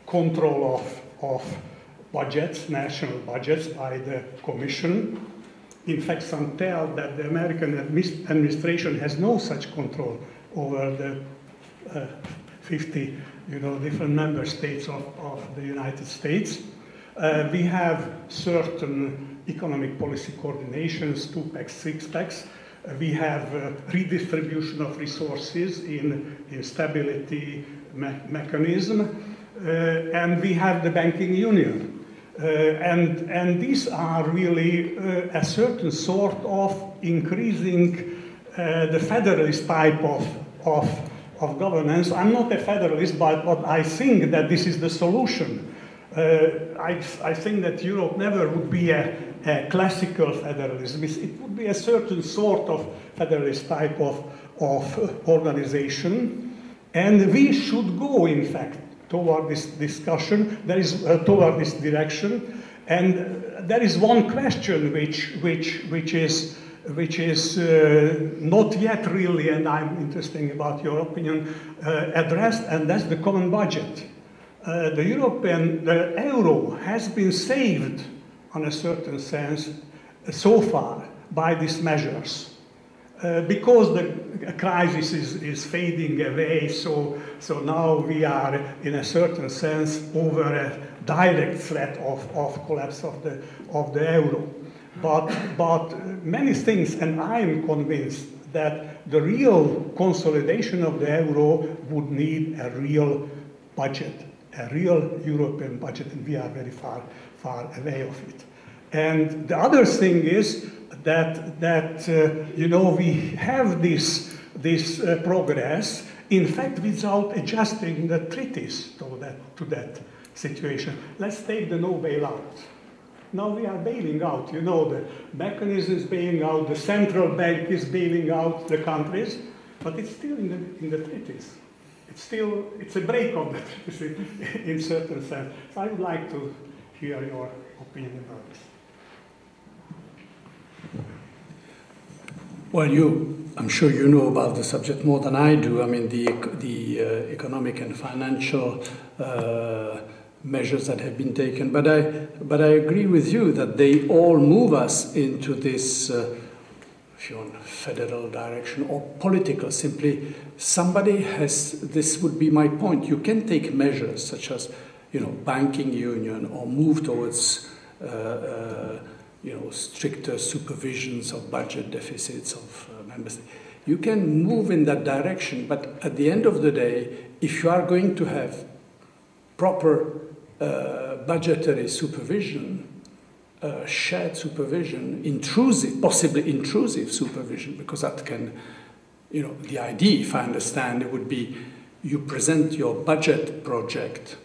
control of budgets, national budgets by the Commission. In fact, some tell that the American administration has no such control over the 50, you know, different member states of the United States. We have certain economic policy coordinations, 2-packs, 6-packs. We have redistribution of resources in stability mechanism, and we have the banking union. And these are really a certain sort of increasing the federalist type of governance. I'm not a federalist, but I think that this is the solution. I think that Europe never would be a classical federalism. It would be a certain sort of federalist type of organization, and we should go, in fact, toward this discussion. There is toward this direction, and there is one question which is not yet really, and I'm interested about your opinion, addressed, and that's the common budget. The euro has been saved, on a certain sense, so far by these measures. Because the crisis is fading away, so now we are, in a certain sense, over a direct threat of collapse of the euro. But many things, and I am convinced that the real consolidation of the euro would need a real budget, a real European budget, and we are very far away of it. And the other thing is that you know, we have this progress, in fact, without adjusting the treaties to that situation. Let's take the no bailout. Now we are bailing out, you know, the mechanism is bailing out, the central bank is bailing out the countries, but it's still in the treaties. It's a break of the treaties in certain sense. So I would like to hear your opinion about this. Well, I'm sure you know about the subject more than I do. I mean, the economic and financial measures that have been taken, but I agree with you that they all move us into this, if you want, federal direction or political. Simply, somebody has. This would be my point. You can take measures such as, you know, banking union, or move towards you know, stricter supervisions of budget deficits of member states. You can move in that direction, but at the end of the day, if you are going to have proper budgetary supervision, shared supervision, possibly intrusive supervision, because that can, you know, the idea, if I understand, it would be you present your budget project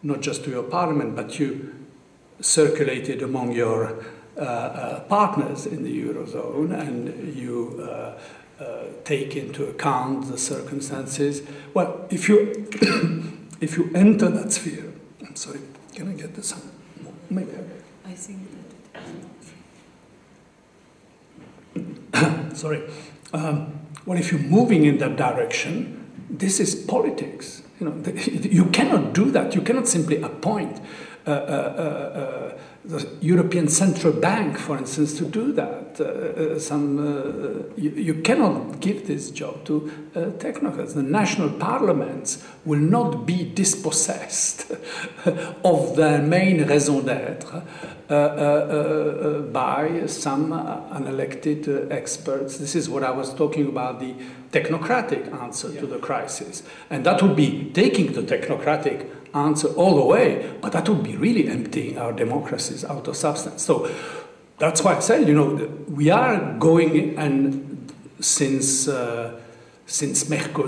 not just to your parliament, but you circulate it among your partners in the Eurozone, and you take into account the circumstances. Well, if you enter that sphere, sorry, can I get this? Maybe. I think that it is. Sorry. Well, if you're moving in that direction, this is politics. You know, you cannot do that. You cannot simply appoint the European Central Bank, for instance, to do that. You cannot give this job to technocrats. The national parliaments will not be dispossessed of their main raison d'être by some unelected experts. This is what I was talking about, the technocratic answer to the crisis. And that would be taking the technocratic answer all the way, but that would be really emptying our democracies out of substance. So that's why I said, you know, we are going, and since Merkel,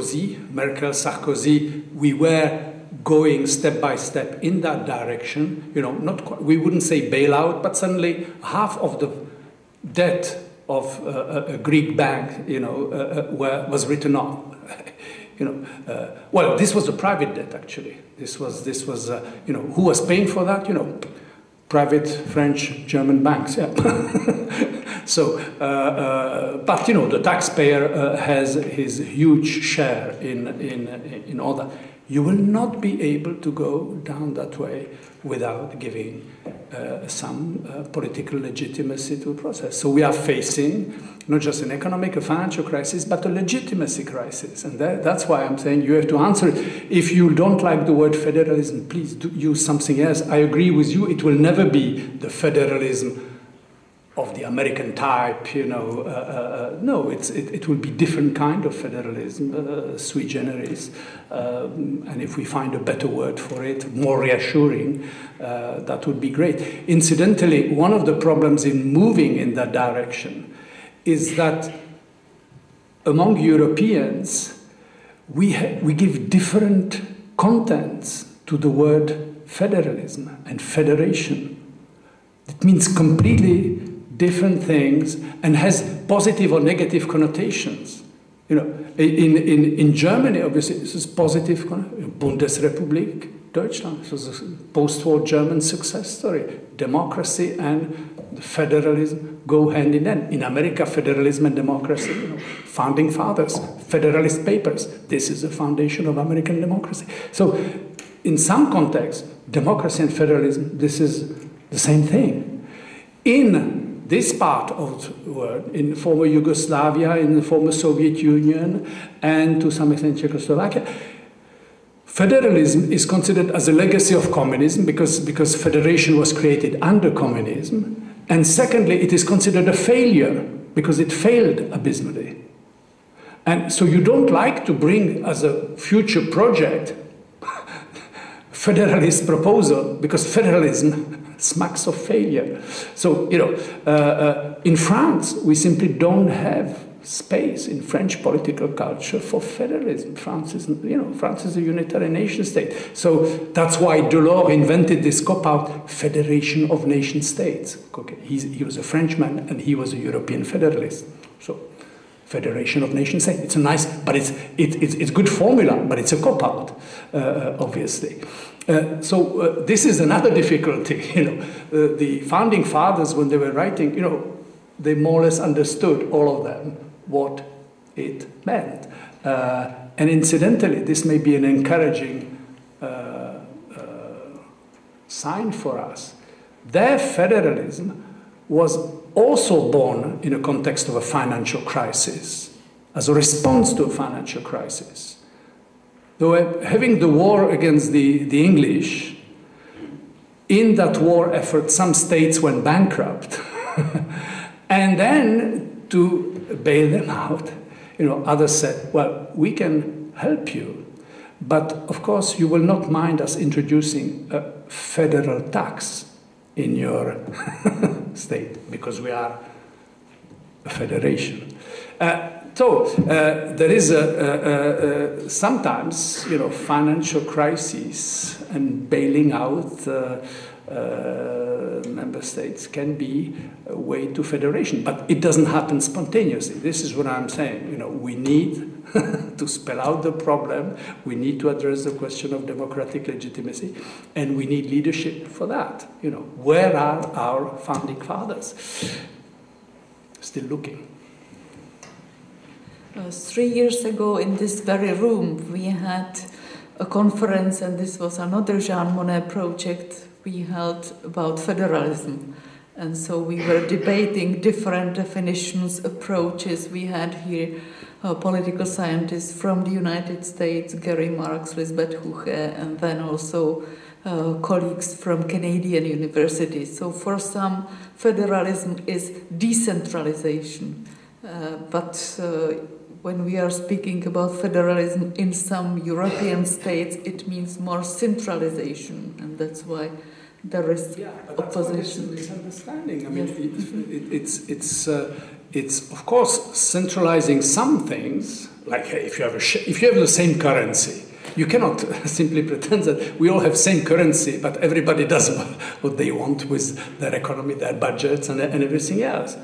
Sarkozy, we were going step by step in that direction. You know, not quite, we wouldn't say bailout, but suddenly half of the debt of a Greek bank, you know, was written off. You know, well, this was a private debt actually. This was you know, who was paying for that? You know, private French, German banks. Yeah. So, but you know, the taxpayer has his huge share in all that. You will not be able to go down that way without giving some political legitimacy to the process. So we are facing not just an economic, a financial crisis, but a legitimacy crisis. And that's why I'm saying you have to answer it. If you don't like the word federalism, please use something else. I agree with you, it will never be the federalism of the American type, you know. No, it will be different kind of federalism, sui generis. And if we find a better word for it, more reassuring, that would be great. Incidentally, one of the problems in moving in that direction is that among Europeans, we give different contents to the word federalism and federation. It means completely different things and has positive or negative connotations. You know, in Germany, obviously, this is positive. Bundesrepublik Deutschland. It was a post-war German success story. Democracy and federalism go hand in hand. In America, federalism and democracy, you know, founding fathers, Federalist Papers. This is the foundation of American democracy. So, in some contexts, democracy and federalism, this is the same thing. In this part of the world, in former Yugoslavia, in the former Soviet Union, and to some extent Czechoslovakia, federalism is considered as a legacy of communism because federation was created under communism. And secondly, it is considered a failure because it failed abysmally. And so you don't like to bring as a future project federalist proposal because federalism smacks of failure. So, you know, in France, we simply don't have space in French political culture for federalism. France is a unitary nation state. So that's why Delors invented this cop-out Federation of Nation States. Okay, he was a Frenchman and he was a European federalist. So, Federation of Nation States. It's a nice, but it's good formula, but it's a cop-out, obviously. So this is another difficulty. You know, the founding fathers, when they were writing, you know, they more or less understood, all of them, what it meant. And incidentally, this may be an encouraging sign for us. Their federalism was also born in a context of a financial crisis, as a response to a financial crisis. They were having the war against the English. In that war effort, some states went bankrupt. And then to bail them out, you know, others said, well, we can help you, but of course you will not mind us introducing a federal tax in your state, because we are a federation. So there is sometimes, you know, financial crises and bailing out member states can be a way to federation, but it doesn't happen spontaneously. This is what I'm saying. You know, we need to spell out the problem. We need to address the question of democratic legitimacy, and we need leadership for that. You know, where are our founding fathers? Still looking. 3 years ago in this very room we had a conference, and this was another Jean Monnet project we held about federalism. And so we were debating different definitions, approaches. We had here political scientists from the United States, Gary Marks, Lisbeth Huche, and then also colleagues from Canadian universities. So for some, federalism is decentralization. But when we are speaking about federalism in some European states, it means more centralization, and that's why there is opposition. It's a misunderstanding. I mean, it's of course centralizing some things. Like if you have the same currency, you cannot simply pretend that we all have same currency, but everybody does what they want with their economy, their budgets, and everything else.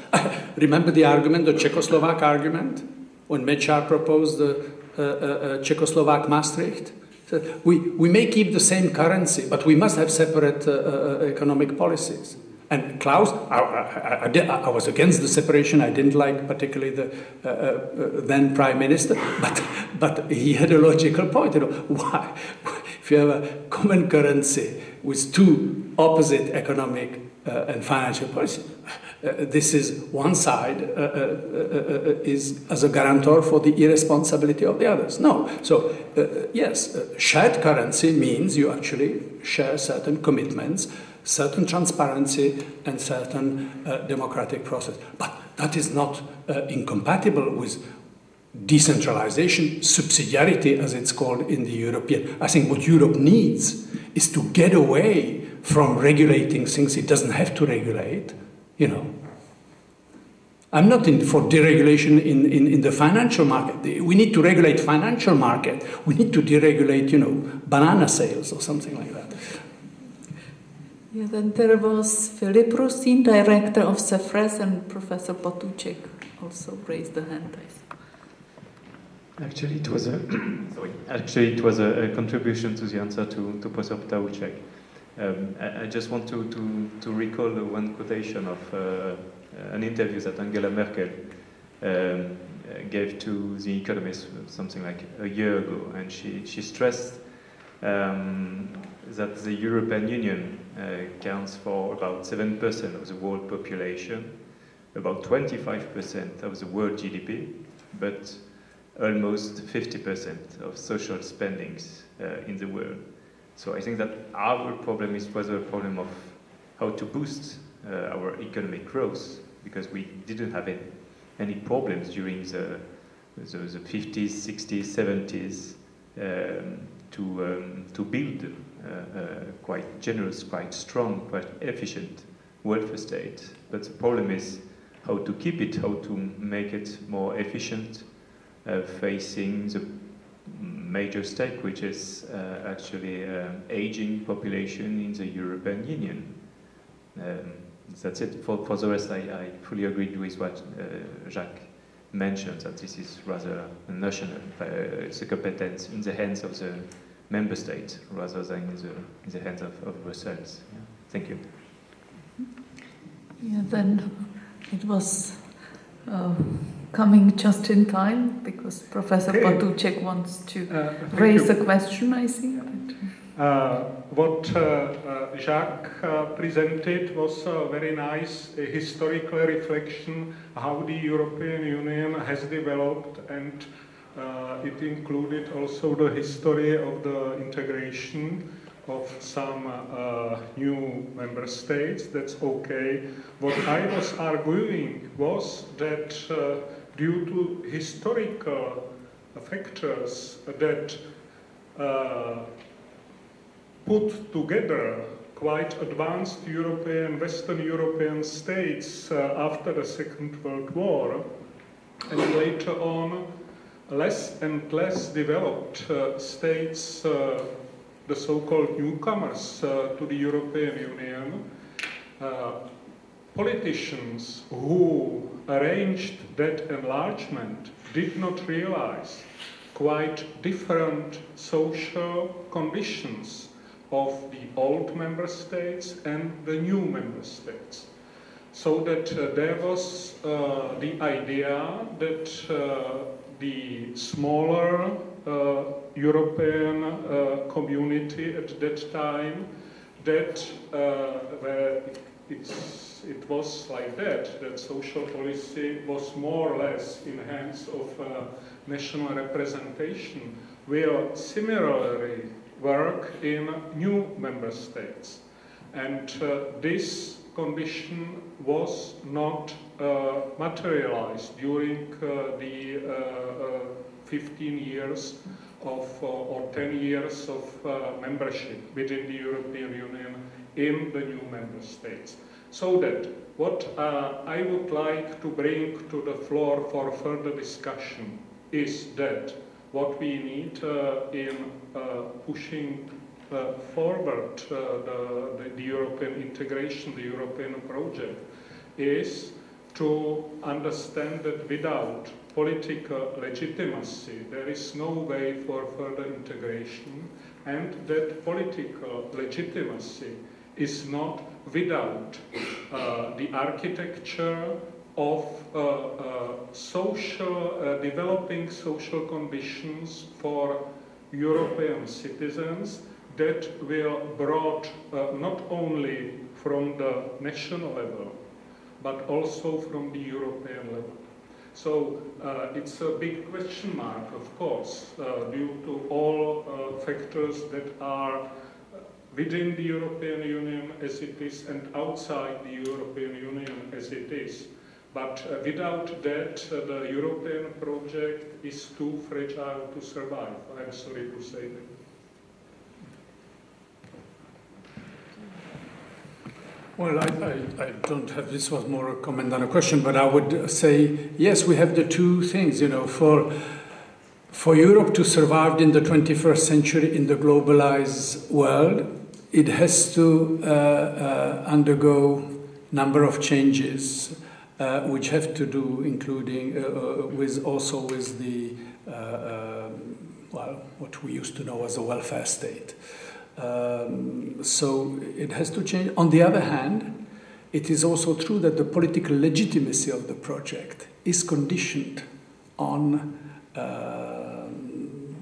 Remember the argument, the Czechoslovak argument, when Mečiar proposed the Czechoslovak Maastricht? So we may keep the same currency, but we must have separate economic policies. And Klaus, I was against the separation. I didn't like particularly the then Prime Minister, but he had a logical point. You know, why? If you have a common currency with two opposite economic and financial policies, this is one side is as a guarantor for the irresponsibility of the others. No. So yes, shared currency means you actually share certain commitments, certain transparency, and certain democratic process. But that is not incompatible with decentralization, subsidiarity, as it's called in the European. I think what Europe needs is to get away from regulating things it doesn't have to regulate. You know, I'm not for deregulation in the financial market. We need to regulate financial market. We need to deregulate, you know, banana sales or something like that. Yeah, then there was Philip Rusin, director of CEFRES, and Professor Potůček also raised a hand. Actually, it was a contribution to the answer to Professor Potůček. I just want to recall one quotation of an interview that Angela Merkel gave to The Economist something like a year ago, and she stressed that the European Union counts for about 7% of the world population, about 25% of the world GDP, but almost 50% of social spendings in the world. So I think that our problem is rather a problem of how to boost our economic growth, because we didn't have any problems during the 50s, 60s, 70s to build quite generous, quite strong, quite efficient welfare state. But the problem is how to keep it, how to make it more efficient, facing the major stake, which is actually aging population in the European Union. That's it. For the rest, I fully agree with what Jacques mentioned, that this is rather national. It's a competence in the hands of the member states rather than in the hands of Brussels. Yeah. Thank you. Yeah, then it was coming just in time, because Professor Potůček wants to raise a question, I see. What Jacques presented was a very nice historical reflection how the European Union has developed, and it included also the history of the integration of some new member states. That's okay. What I was arguing was that due to historical factors that put together quite advanced European, Western European states after the Second World War, and later on less and less developed states, the so-called newcomers to the European Union, politicians who arranged that enlargement did not realize quite different social conditions of the old member states and the new member states. So that there was the idea that the smaller European community at that time, that where it was like that social policy was more or less in hands of national representation, will similarly work in new member states. And this condition was not materialized during the 15 years of, or 10 years of membership within the European Union in the new member states. So that what I would like to bring to the floor for further discussion is that what we need in pushing forward the European integration, the European project, is to understand that without political legitimacy there is no way for further integration, and that political legitimacy is not without the architecture of developing social conditions for European citizens that will brought not only from the national level, but also from the European level. So it's a big question mark, of course, due to all factors that are within the European Union as it is and outside the European Union as it is. But without that, the European project is too fragile to survive. I'm sorry to say that. Well, I don't have, this was more a comment than a question, but I would say, yes, we have the two things, you know, for Europe to survive in the 21st century in the globalized world, it has to undergo a number of changes, which have to do, including with the, well, what we used to know as a welfare state. So it has to change. On the other hand, it is also true that the political legitimacy of the project is conditioned on, on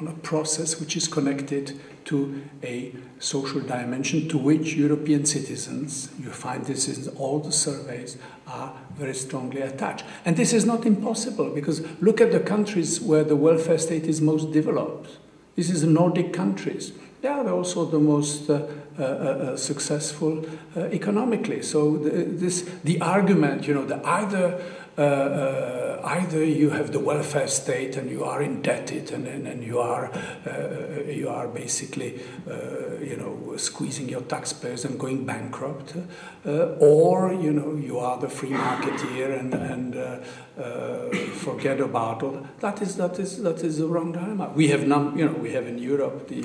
a process which is connected to a social dimension to which European citizens, you find this in all the surveys, are very strongly attached. And this is not impossible, because look at the countries where the welfare state is most developed. This is the Nordic countries. They are also the most successful economically. So the argument, you know, that either you have the welfare state and you are indebted and you are basically you know, squeezing your taxpayers and going bankrupt, or you know, you are the free marketeer and forget about all that is the wrong dilemma. We have we have in Europe the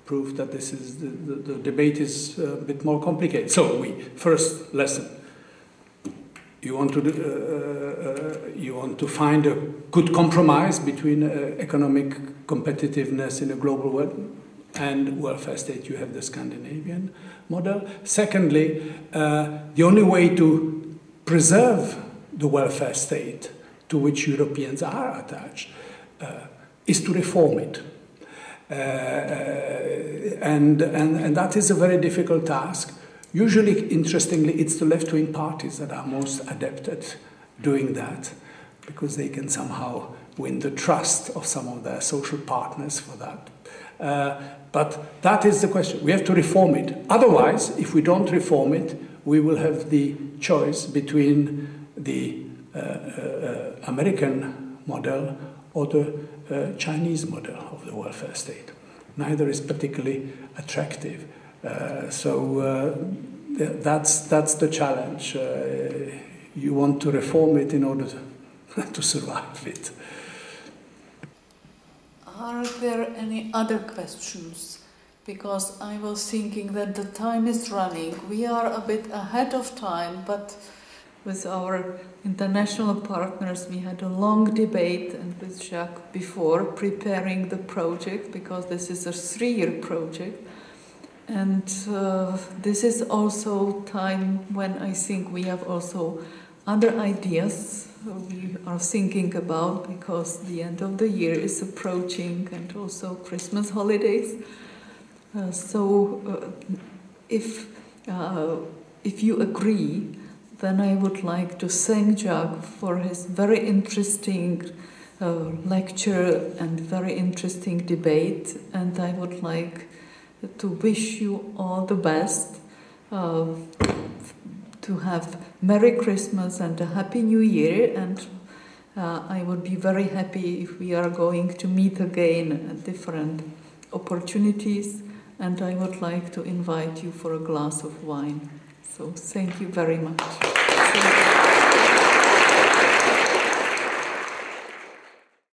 proof that this is the debate is a bit more complicated. So first lesson. You want to find a good compromise between economic competitiveness in a global world and welfare state. You have the Scandinavian model. Secondly, the only way to preserve the welfare state to which Europeans are attached is to reform it. And that is a very difficult task. Usually, interestingly, it's the left-wing parties that are most adept at doing that, because they can somehow win the trust of some of their social partners for that. But that is the question. We have to reform it. Otherwise, if we don't reform it, we will have the choice between the American model or the Chinese model of the welfare state. Neither is particularly attractive. So that's the challenge. You want to reform it in order to survive it. Are there any other questions? Because I was thinking that the time is running. We are a bit ahead of time, but with our international partners, we had a long debate, and with Jacques before preparing the project, because this is a 3-year project. And this is also time when I think we have also other ideas we are thinking about, because the end of the year is approaching and also Christmas holidays. If you agree, then I would like to thank Jacques for his very interesting lecture and very interesting debate, and I would like to wish you all the best, to have Merry Christmas and a Happy New Year, and I would be very happy if we are going to meet again at different opportunities, and I would like to invite you for a glass of wine. So thank you very much.